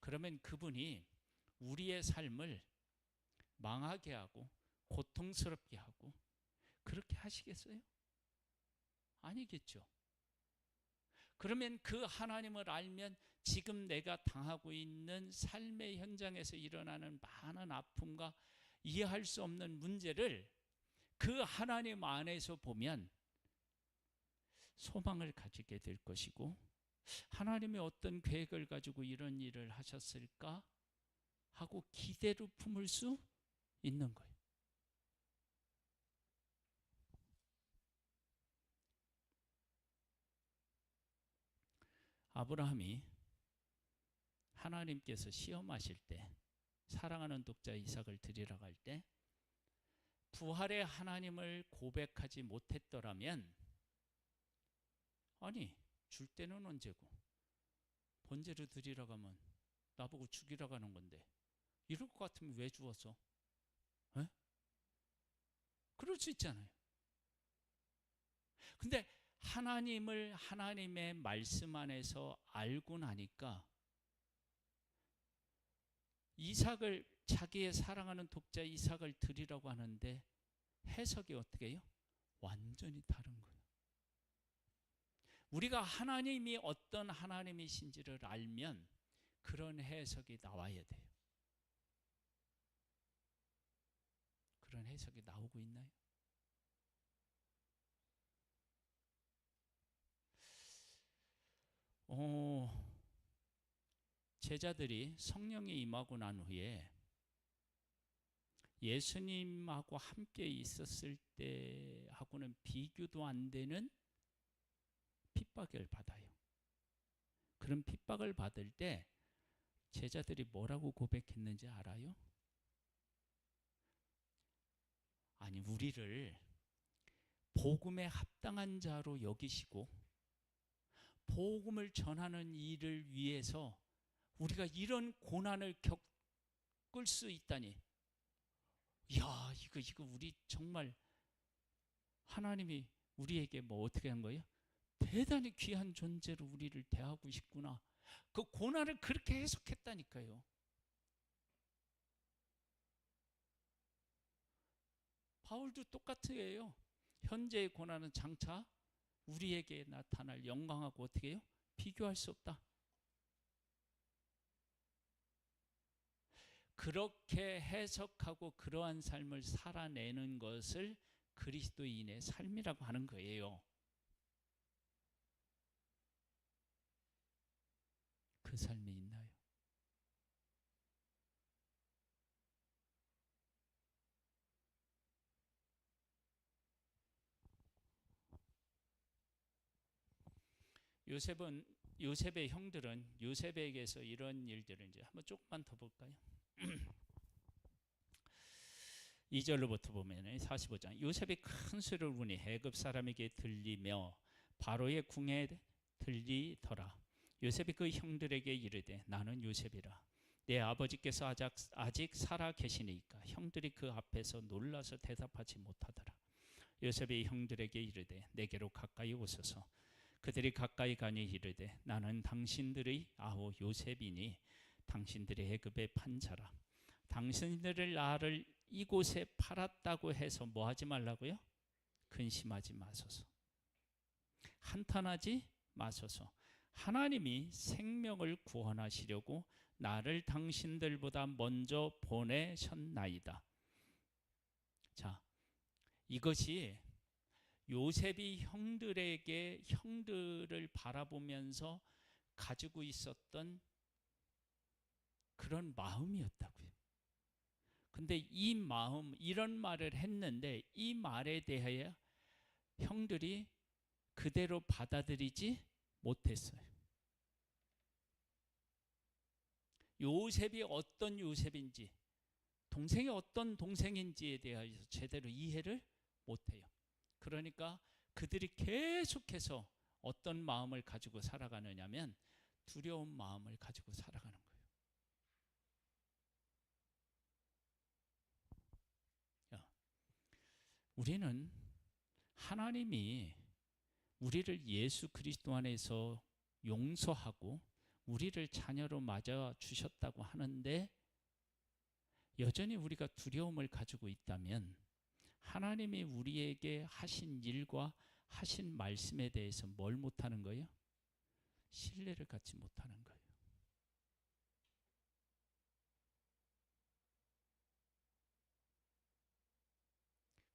그러면 그분이 우리의 삶을 망하게 하고 고통스럽게 하고 그렇게 하시겠어요? 아니겠죠. 그러면 그 하나님을 알면 지금 내가 당하고 있는 삶의 현장에서 일어나는 많은 아픔과 이해할 수 없는 문제를 그 하나님 안에서 보면 소망을 가지게 될 것이고, 하나님이 어떤 계획을 가지고 이런 일을 하셨을까 하고 기대를 품을 수 있는 거예요. 아브라함이 하나님께서 시험하실 때, 사랑하는 독자 이삭을 드리러 갈 때 부활의 하나님을 고백하지 못했더라면, 아니 줄 때는 언제고 번제를 드리러 가면 나보고 죽이러 가는 건데 이럴 것 같으면 왜 주었어? 에? 그럴 수 있잖아요. 근데 하나님을 하나님의 말씀 안에서 알고 나니까 이삭을, 자기의 사랑하는 독자 이삭을 드리라고 하는데 해석이 어떻게 해요? 완전히 다른 거예요. 우리가 하나님이 어떤 하나님이신지를 알면 그런 해석이 나와야 돼요. 그런 해석이 나오고 있나요? 제자들이 성령이 임하고 난 후에 예수님하고 함께 있었을 때하고는 비교도 안 되는 핍박을 받아요. 그런 핍박을 받을 때 제자들이 뭐라고 고백했는지 알아요? 아니, 우리를 복음에 합당한 자로 여기시고 복음을 전하는 일을 위해서 우리가 이런 고난을 겪을 수 있다니, 이야, 이거 우리 정말 하나님이 우리에게 뭐 어떻게 한 거예요? 대단히 귀한 존재로 우리를 대하고 싶구나. 그 고난을 그렇게 해석했다니까요. 바울도 똑같아요. 현재의 고난은 장차 우리에게 나타날 영광하고 어떻게 해요? 비교할 수 없다. 그렇게 해석하고 그러한 삶을 살아내는 것을 그리스도인의 삶이라고 하는 거예요. 그 삶이 있나요? 요셉의 형들은 요셉에게서 이런 일들을 이제 한번 조금만 더 볼까요? 2절로부터 보면 45장, 요셉이 큰 소리를 우니 애굽 사람에게 들리며 바로의 궁에 들리더라. 요셉이 그 형들에게 이르되 나는 요셉이라. 내 아버지께서 아직 살아 계시니까 형들이 그 앞에서 놀라서 대답하지 못하더라. 요셉이 형들에게 이르되 내게로 가까이 오소서. 그들이 가까이 가니 이르되 나는 당신들의 아우 요셉이니 당신들의 애굽의 판자라. 당신들을 나를 이곳에 팔았다고 해서 뭐 하지 말라고요? 근심하지 마소서. 한탄하지 마소서. 하나님이 생명을 구원하시려고 나를 당신들보다 먼저 보내셨나이다. 자, 이것이 요셉이 형들을 바라보면서 가지고 있었던 그런 마음이었다고요. 근데 이 마음, 이런 말을 했는데 이 말에 대하여 형들이 그대로 받아들이지 못했어요. 요셉이 어떤 요셉인지, 동생이 어떤 동생인지에 대하여 제대로 이해를 못해요. 그러니까 그들이 계속해서 어떤 마음을 가지고 살아가느냐면 두려운 마음을 가지고 살아가는 거예요. 우리는 하나님이 우리를 예수 그리스도 안에서 용서하고 우리를 자녀로 맞아 주셨다고 하는데 여전히 우리가 두려움을 가지고 있다면 하나님이 우리에게 하신 일과 하신 말씀에 대해서 뭘 못하는 거예요? 신뢰를 갖지 못하는 거예요.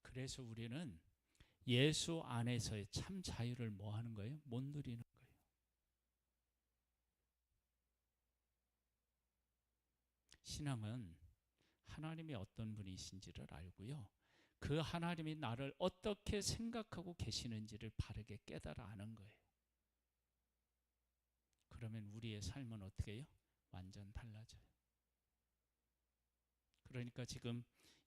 그래서 우리는 예수 안에서의 참 자유를 뭐 하는 거예요? 못 누리는 거예요. 신앙은 하나님이 어떤 분이신지를 알고요. 그 하나님이 나를 어떻게 생각하고 계시는지를 바르게 깨달아 아는 거예요. 그러면 우리의 삶은 어떻게 해요? 완전 달라져요. 그러니까 지금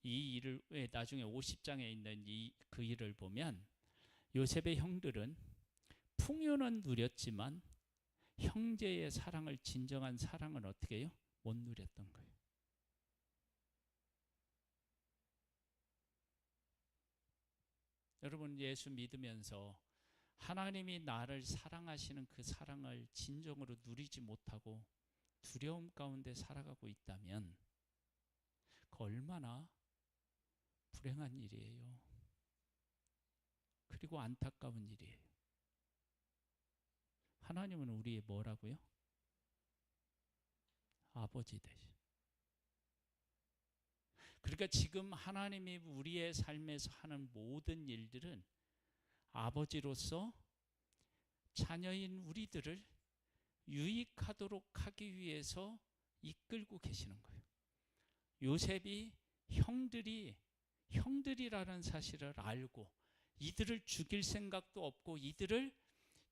이 일을 나중에 50장에 있는 그 일을 보면 요셉의 형들은 풍요는 누렸지만 형제의 사랑을, 진정한 사랑은 어떻게 해요? 못 누렸던 거예요. 여러분, 예수 믿으면서 하나님이 나를 사랑하시는 그 사랑을 진정으로 누리지 못하고 두려움 가운데 살아가고 있다면 그 얼마나 불행한 일이에요. 그리고 안타까운 일이에요. 하나님은 우리의 뭐라고요? 아버지 되시. 그러니까 지금 하나님이 우리의 삶에서 하는 모든 일들은 아버지로서 자녀인 우리들을 유익하도록 하기 위해서 이끌고 계시는 거예요. 요셉이 형들이라는 사실을 알고 이들을 죽일 생각도 없고 이들을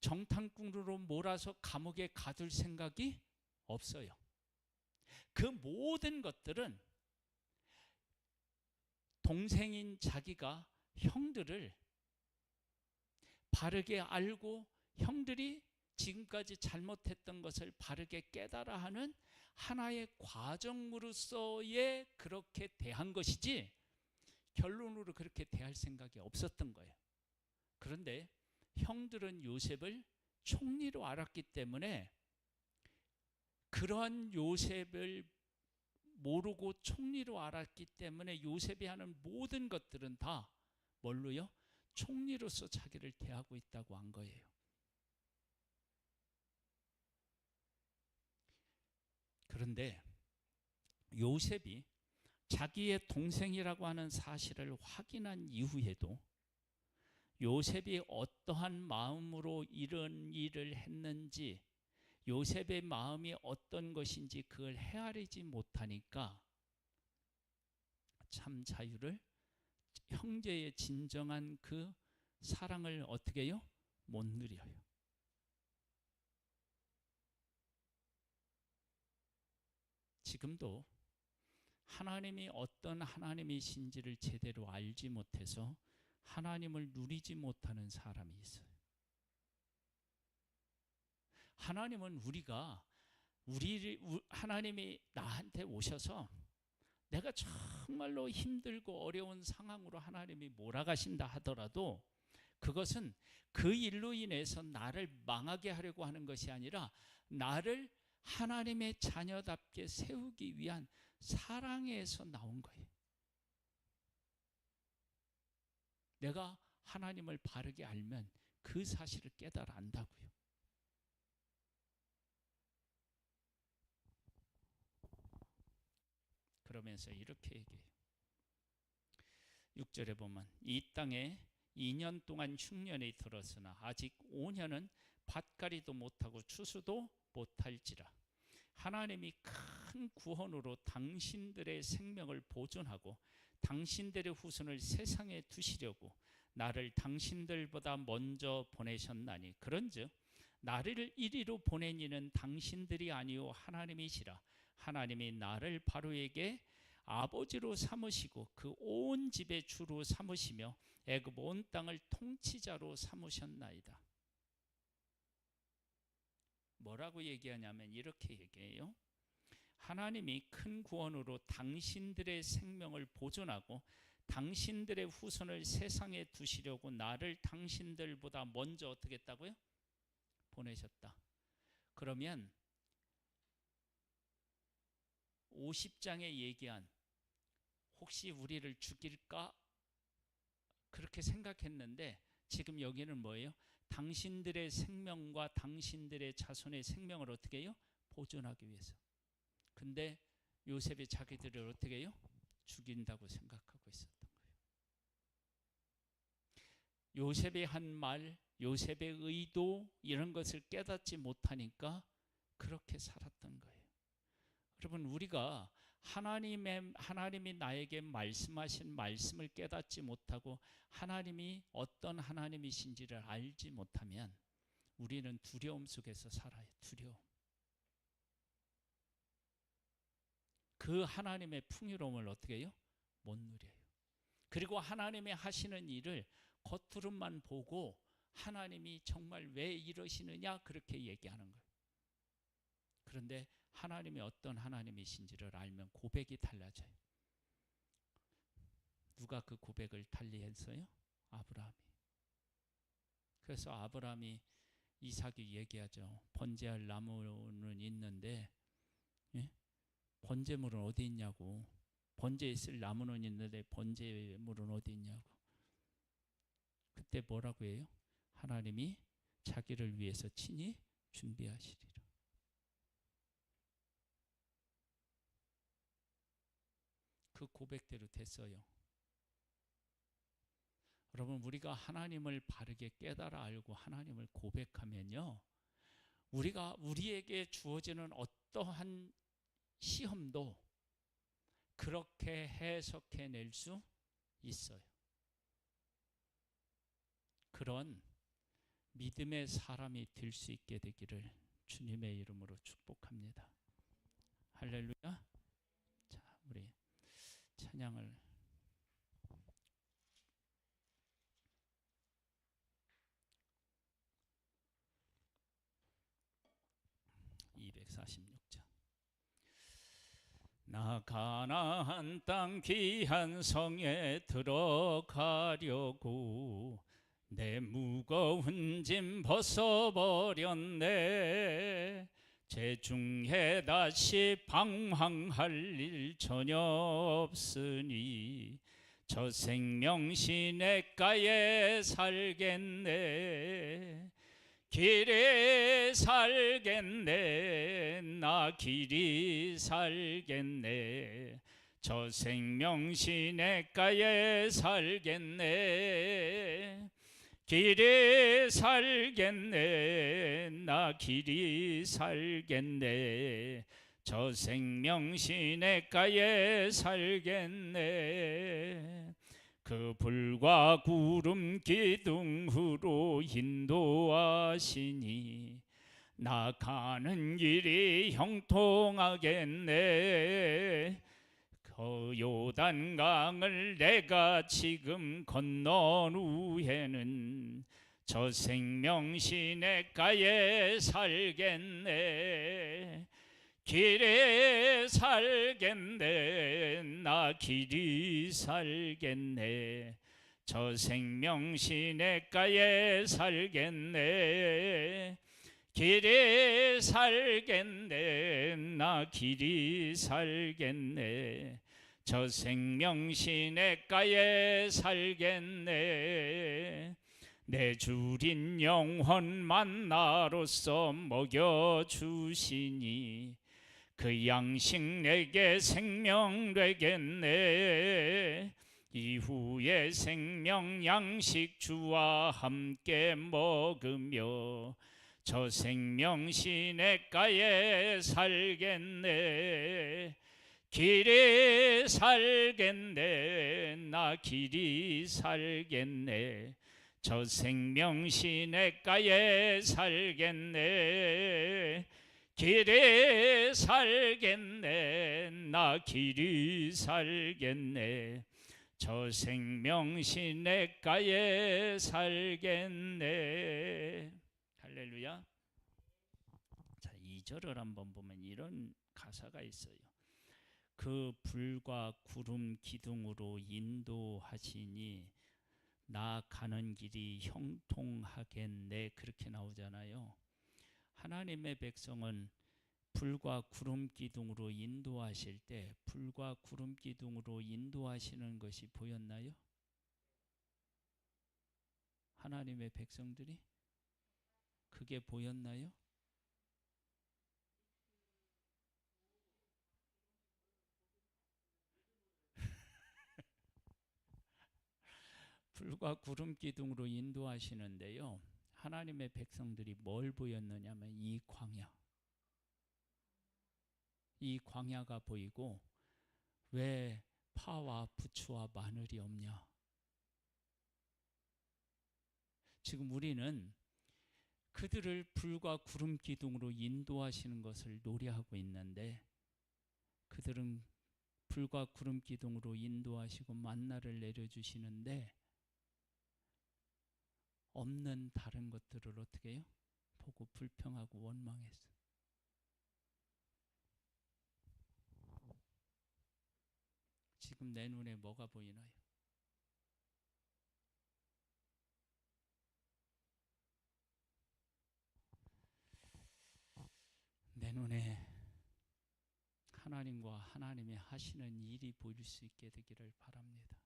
정탐꾼으로 몰아서 감옥에 가둘 생각이 없어요. 그 모든 것들은 동생인 자기가 형들을 바르게 알고 형들이 지금까지 잘못했던 것을 바르게 깨달아 하는 하나의 과정으로서의 그렇게 대한 것이지 결론으로 그렇게 대할 생각이 없었던 거예요. 그런데 형들은 요셉을 총리로 알았기 때문에 그러한 요셉을 모르고 총리로 알았기 때문에 요셉이 하는 모든 것들은 다 뭘로요? 총리로서 자기를 대하고 있다고 한 거예요. 그런데 요셉이 자기의 동생이라고 하는 사실을 확인한 이후에도 요셉이 어떠한 마음으로 이런 일을 했는지 요셉의 마음이 어떤 것인지 그걸 헤아리지 못하니까 참 자유를, 형제의 진정한 그 사랑을 어떻게 해요? 못 누려요. 지금도 하나님이 어떤 하나님이신지를 제대로 알지 못해서 하나님을 누리지 못하는 사람이 있어요. 하나님은 우리가 하나님이 나한테 오셔서 내가 정말로 힘들고 어려운 상황으로 하나님이 몰아가신다 하더라도 그것은 그 일로 인해서 나를 망하게 하려고 하는 것이 아니라 나를 하나님의 자녀답게 세우기 위한 사랑에서 나온 거예요. 내가 하나님을 바르게 알면 그 사실을 깨달아 안다고요. 그러면서 이렇게 얘기해요. 6절에 보면 이 땅에 2년 동안 흉년이 들었으나 아직 5년은 밭갈이도 못하고 추수도 못할지라. 하나님이 큰 구원으로 당신들의 생명을 보존하고 당신들의 후손을 세상에 두시려고 나를 당신들보다 먼저 보내셨나니 그런즉 나를 이리로 보낸 이는 당신들이 아니요 하나님이시라. 하나님이 나를 바로에게 아버지로 삼으시고 그 온 집의 주로 삼으시며 애굽 온 땅을 통치자로 삼으셨나이다. 뭐라고 얘기하냐면 이렇게 얘기해요. 하나님이 큰 구원으로 당신들의 생명을 보존하고 당신들의 후손을 세상에 두시려고 나를 당신들보다 먼저 어떻게 했다고요? 보내셨다. 그러면 50장에 얘기한 혹시 우리를 죽일까? 그렇게 생각했는데 지금 여기는 뭐예요? 당신들의 생명과 당신들의 자손의 생명을 어떻게 해요? 보존하기 위해서. 근데 요셉이 자기들을 어떻게 해요? 죽인다고 생각하고 있었던 거예요. 요셉이 한 말, 요셉의 의도 이런 것을 깨닫지 못하니까 그렇게 살았던 거예요. 여러분, 우리가 하나님이 나에게 말씀하신 말씀을 깨닫지 못하고 하나님이 어떤 하나님이신지를 알지 못하면 우리는 두려움 속에서 살아요. 두려움. 그 하나님의 풍요로움을 어떻게 해요? 못 누려요. 그리고 하나님이 하시는 일을 겉으로만 보고 하나님이 정말 왜 이러시느냐 그렇게 얘기하는 거예요. 그런데 하나님이 어떤 하나님이신지를 알면 고백이 달라져요. 누가 그 고백을 달리했어요? 아브라함이. 그래서 아브라함이 이삭이 얘기하죠. 번제할 나무는 있는데 번제물은 어디 있냐고. 번제에 쓸 나무는 있는데 번제물은 어디 있냐고. 그때 뭐라고 해요? 하나님이 자기를 위해서 친히 준비하시리라. 그 고백대로 됐어요. 여러분, 우리가 하나님을 바르게 깨달아 알고 하나님을 고백하면요, 우리에게 주어지는 어떠한 시험도 그렇게 해석해낼 수 있어요. 그런 믿음의 사람이 될 수 있게 되기를 주님의 이름으로 축복합니다. 할렐루야. 자, 우리 찬양을 246장. 나 가나안 땅 귀한 성에 들어가려고 내 무거운 짐 벗어버렸네. 제 중에 다시 방황할 일 전혀 없으니 저 생명 시냇가에 살겠네. 길이 살겠네. 나 길이 살겠네. 저 생명 시냇가에 살겠네. 길이 살겠네. 나 길이 살겠네. 저 생명 시냇가에 살겠네. 그 불과 구름 기둥으로 인도하시니 나 가는 길이 형통하겠네. 그 요단강을 내가 지금 건넌 후에는 저 생명 시냇가에 살겠네. 길에 살겠네 나 길이 살겠네 저 생명 시냇가에 살겠네 길에 살겠네 나 길이 살겠네 저 생명 시냇가에 살겠네 내 주린 영혼 만나로서 먹여주시니 그 양식 내게 생명 되겠네 이후에 생명 양식 주와 함께 먹으며 저 생명 시냇가에 살겠네 길이 살겠네 나 길이 살겠네 저 생명 시냇가에 살겠네 길이 살겠네 나 길이 살겠네 저 생명 시냇가에 살겠네 할렐루야. 자, 2절을 한번 보면 이런 가사가 있어요. 그 불과 구름 기둥으로 인도하시니 나 가는 길이 형통하겠네 그렇게 나오잖아요. 하나님의 백성은 불과 구름 기둥으로 인도하실 때 불과 구름 기둥으로 인도하시는 것이 보였나요? 하나님의 백성들이 그게 보였나요? 불과 구름 기둥으로 인도하시는데요. 하나님의 백성들이 뭘 보였느냐면 이 광야가 보이고 왜 파와 부추와 마늘이 없냐? 지금 우리는 그들을 불과 구름 기둥으로 인도하시는 것을 노래하고 있는데 그들은 불과 구름 기둥으로 인도하시고 만나를 내려주시는데 없는 다른 것들을 어떻게 해요? 보고 불평하고 원망했어. 지금 내 눈에 뭐가 보이나요? 내 눈에 하나님과 하나님의 하시는 일이 보일 수 있게 되기를 바랍니다.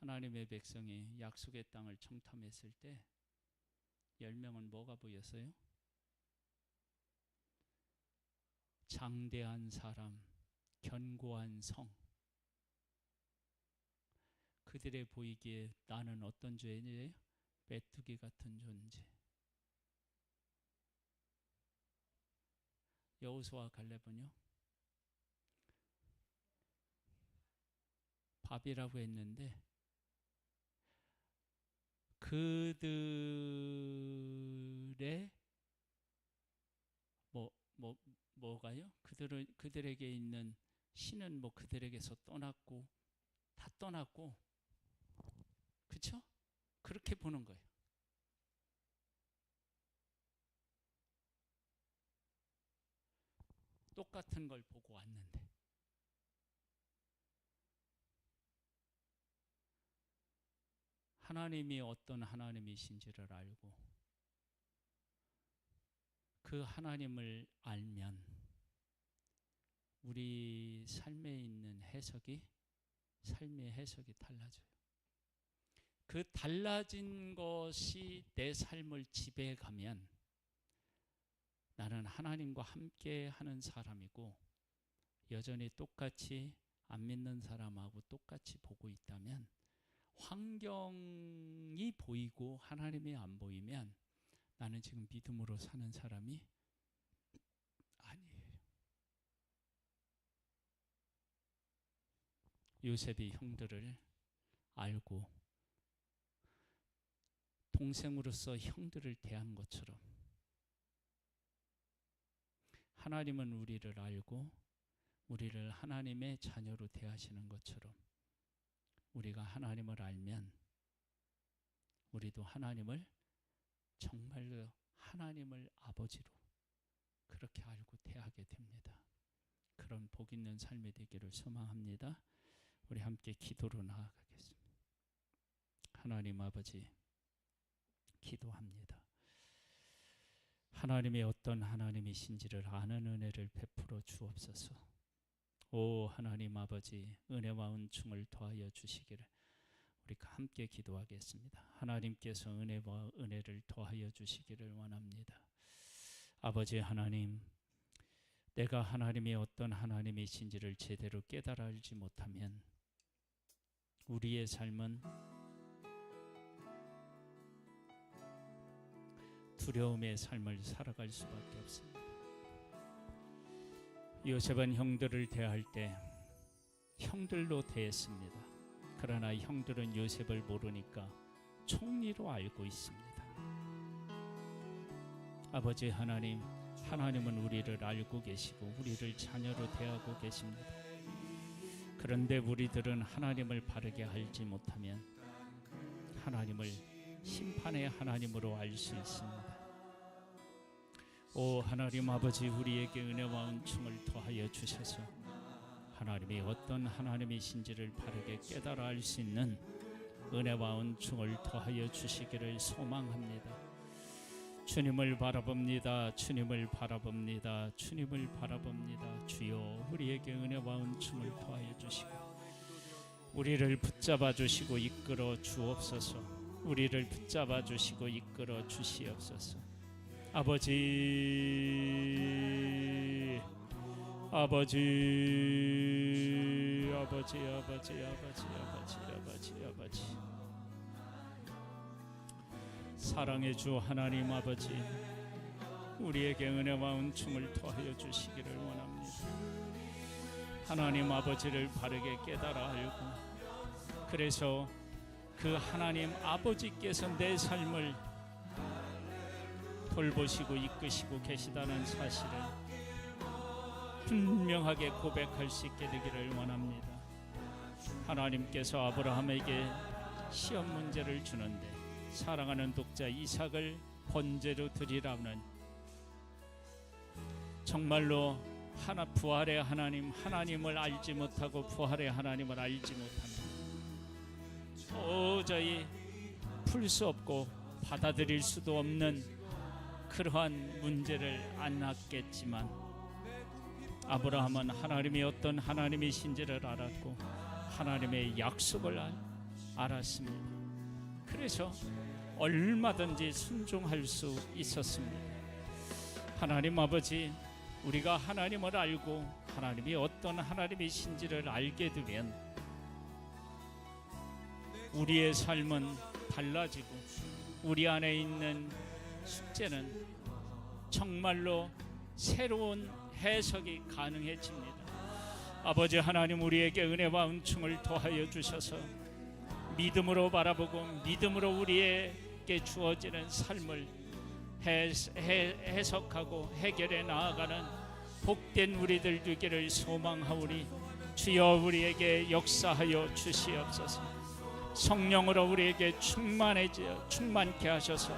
하나님의 백성이 약속의 땅을 청탐했을 때 10명은 뭐가 보였어요? 장대한 사람, 견고한 성. 그들의 보이기에 나는 어떤 죄인이에요? 메뚜기 같은 존재. 여호수아 갈렙은요? 밥이라고 했는데 그들의 뭐가요? 그들에게 있는 신은 뭐 그들에게서 떠났고 다 떠났고 그렇죠? 그렇게 보는 거예요. 똑같은 걸 보고 왔는데 하나님이 어떤 하나님이신지를 알고 그 하나님을 알면 우리 삶에 있는 삶의 해석이 달라져요. 그 달라진 것이 내 삶을 지배해가면 나는 하나님과 함께 하는 사람이고 여전히 똑같이 안 믿는 사람하고 똑같이 보고 있다면 환경이 보이고 하나님이 안 보이면 나는 지금 믿음으로 사는 사람이 아니에요. 요셉이 형들을 알고 동생으로서 형들을 대한 것처럼 하나님은 우리를 알고 우리를 하나님의 자녀로 대하시는 것처럼 우리가 하나님을 알면 우리도 하나님을 정말로 하나님을 아버지로 그렇게 알고 대하게 됩니다. 그런 복 있는 삶이 되기를 소망합니다. 우리 함께 기도로 나아가겠습니다. 하나님 아버지, 기도합니다. 하나님이 어떤 하나님이신지를 아는 은혜를 베풀어 주옵소서. 오 하나님 아버지, 은혜와 은총을 더하여 주시기를 우리 함께 기도하겠습니다. 하나님께서 은혜와 은혜를 더하여 주시기를 원합니다. 아버지 하나님, 내가 하나님이 어떤 하나님이신지를 제대로 깨달아 알지 못하면 우리의 삶은 두려움의 삶을 살아갈 수밖에 없습니다. 요셉은 형들을 대할 때 형들로 대했습니다. 그러나 형들은 요셉을 모르니까 총리로 알고 있습니다. 아버지 하나님, 하나님은 우리를 알고 계시고 우리를 자녀로 대하고 계십니다. 그런데 우리들은 하나님을 바르게 알지 못하면 하나님을 심판의 하나님으로 알 수 있습니다. 오 하나님 아버지, 우리에게 은혜와 은총을 더하여 주셔서 하나님이 어떤 하나님이신지를 바르게 깨달아 알 수 있는 은혜와 은총을 더하여 주시기를 소망합니다. 주님을 바라봅니다. 주님을 바라봅니다. 주님을 바라봅니다. 주여, 우리에게 은혜와 은총을 더하여 주시고 우리를 붙잡아 주시고 이끌어 주옵소서. 우리를 붙잡아 주시고 이끌어 주시옵소서. 아버지, 아버지, 아버지, 아버지, 아버지, 아버지, 아버지, 아버지. 사랑의 주 하나님 아버지, 우리에게 은혜와 은총을 더하여 주시기를 원합니다. 하나님 아버지를 바르게 깨달아 알고, 그래서 그 하나님 아버지께서 내 삶을 돌보시고 이끄시고 계시다는 사실을 분명하게 고백할 수 있게 되기를 원합니다. 하나님께서 아브라함에게 시험 문제를 주는데 사랑하는 독자 이삭을 번제로 드리라는, 정말로 부활의 하나님, 하나님을 알지 못하고 부활의 하나님을 알지 못하면 도저히 풀 수 없고 받아들일 수도 없는 그러한 문제를 안았겠지만, 아브라함은 하나님이 어떤 하나님이신지를 알았고 하나님의 약속을 알았습니다. 그래서 얼마든지 순종할 수 있었습니다. 하나님 아버지, 우리가 하나님을 알고 하나님이 어떤 하나님이신지를 알게 되면 우리의 삶은 달라지고 우리 안에 있는 숙제는 정말로 새로운 해석이 가능해집니다. 아버지 하나님, 우리에게 은혜와 은총을 더하여 주셔서 믿음으로 바라보고 믿음으로 우리에게 주어지는 삶을 해석하고 해결해 나아가는 복된 우리들 되기를 소망하오니, 주여 우리에게 역사하여 주시옵소서. 성령으로 우리에게 충만케 하셔서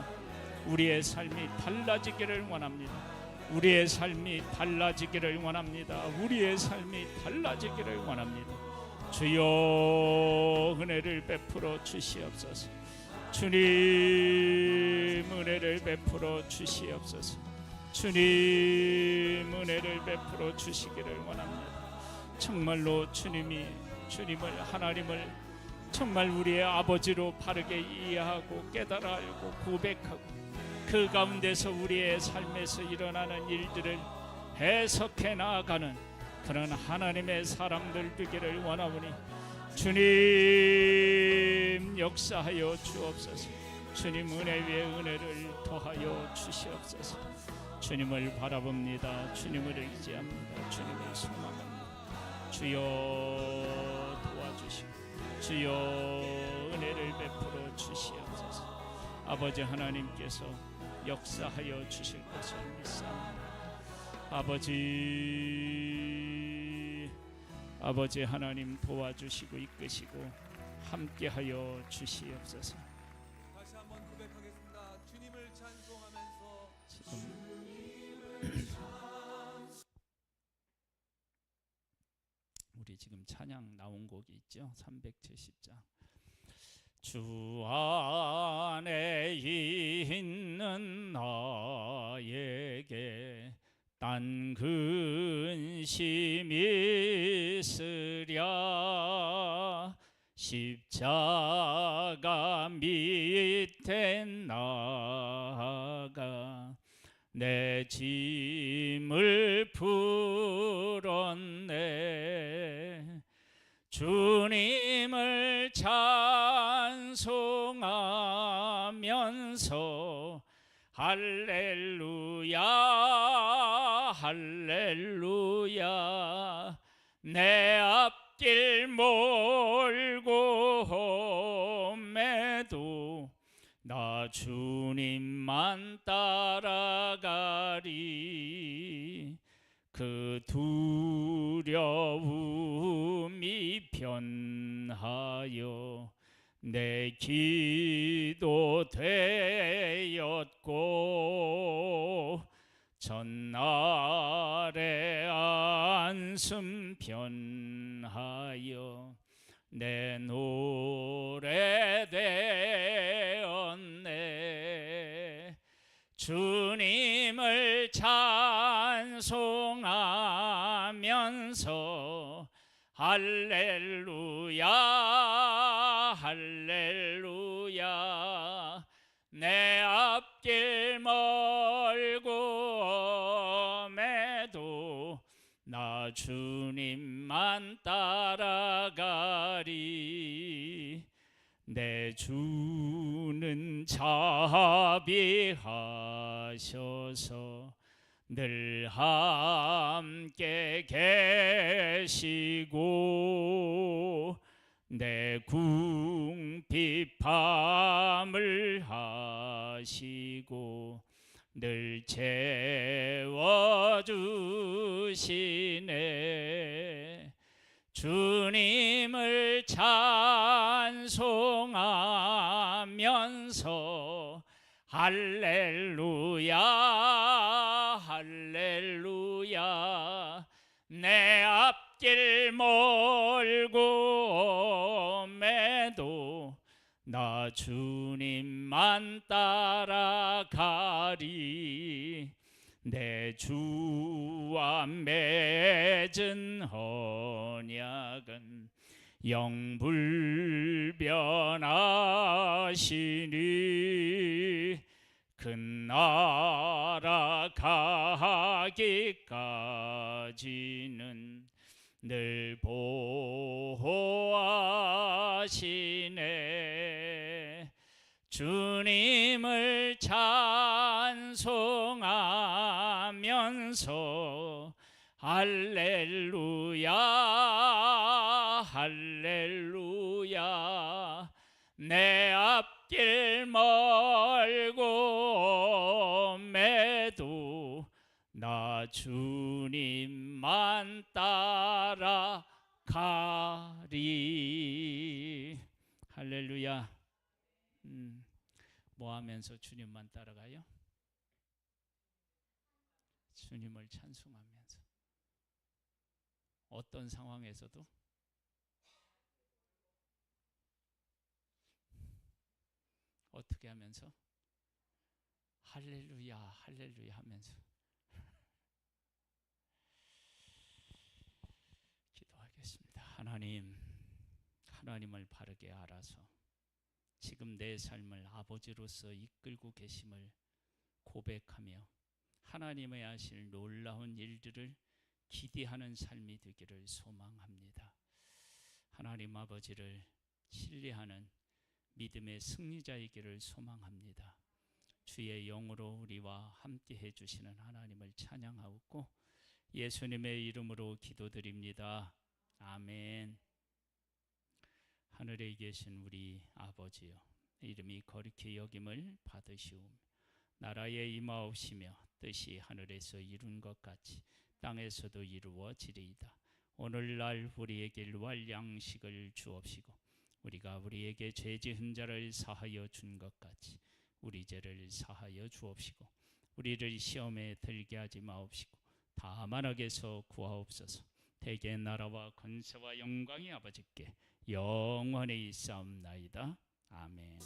우리의 삶이 달라지기를 원합니다. 우리의 삶이 달라지기를 원합니다. 우리의 삶이 달라지기를 원합니다. 주여 은혜를 베풀어 주시옵소서. 주님 은혜를 베풀어 주시옵소서. 주님 은혜를 베풀어 주시기를 원합니다. 정말로 주님을 하나님을 정말 우리의 아버지로 바르게 이해하고 깨달아 알고 고백하고 그 가운데서 우리의 삶에서 일어나는 일들을 해석해 나아가는 그런 하나님의 사람들 되기를 원하오니, 주님 역사하여 주옵소서. 주님 은혜 위에 은혜를 더하여 주시옵소서. 주님을 바라봅니다. 주님을 의지합니다. 주님을 소망합니다. 주여 도와주시고 주여 은혜를 베풀어 주시옵소서. 아버지 하나님께서 역사하여 주실 것을 믿사옵니다. 아버지 하나님 도와주시고 이끄시고 함께하여 주시옵소서. 다시 한번 고백하겠습니다. 주님을 찬송 지금 찬양 나온 곡이 있죠. 370장. 주 안에 있는 나에게 딴 근심이 있으랴. 십자가 밑에 나아가 내 짐을 풀었네. 주님을 찬송하면서 할렐루야 할렐루야. 내 앞길 몰고 옴에도 나 주님만 따라가리. 그 두려움이 변하여 내 기도 되었고 전날의 안숨 변하여 내 노래 되었네. 주님을 찬송하면서 할렐루야 할렐루야. 내 앞길 멀고 옴에도 나 주님만 따라가리. 내 주는 자비하셔서 늘 함께 계시고 내 궁핍함을 하시고 늘 채워주시네. 주님을 찬송하면서 할렐루야 할렐루야. 내 앞길 멀고 옴에도 나 주님만 따라가리. 내 주와 맺은 언약은 영불변하시니 그 나라 가기까지는 늘 보호하시네. 주님을 찬송하면서 할렐루야 할렐루야. 내 앞길 멀고 옴에도 나 주님만 따라가리. 할렐루야. 뭐 하면서 주님만 따라가요? 주님을 찬송하면서. 어떤 상황에서도 어떻게 하면서? 할렐루야 할렐루야 하면서 기도하겠습니다. 하나님을 바르게 알아서 지금 내 삶을 아버지로서 이끌고 계심을 고백하며 하나님의 하실 놀라운 일들을 기대하는 삶이 되기를 소망합니다. 하나님 아버지를 신뢰하는 믿음의 승리자이기를 소망합니다. 주의 영으로 우리와 함께 해주시는 하나님을 찬양하고 예수님의 이름으로 기도드립니다. 아멘. 하늘에 계신 우리 아버지여, 이름이 거룩히 여김을 받으시오며 나라에 임하옵시며 뜻이 하늘에서 이룬 것 같이 땅에서도 이루어지리이다. 오늘날 우리에게 일용할 양식을 주옵시고 우리가 우리에게 죄 지은 자를 사하여 준 것 같이 우리 죄를 사하여 주옵시고 우리를 시험에 들게 하지 마옵시고 다만 악에서 구하옵소서. 대개의 나라와 권세와 영광이 아버지께 영원히 있사옵나이다. 아멘.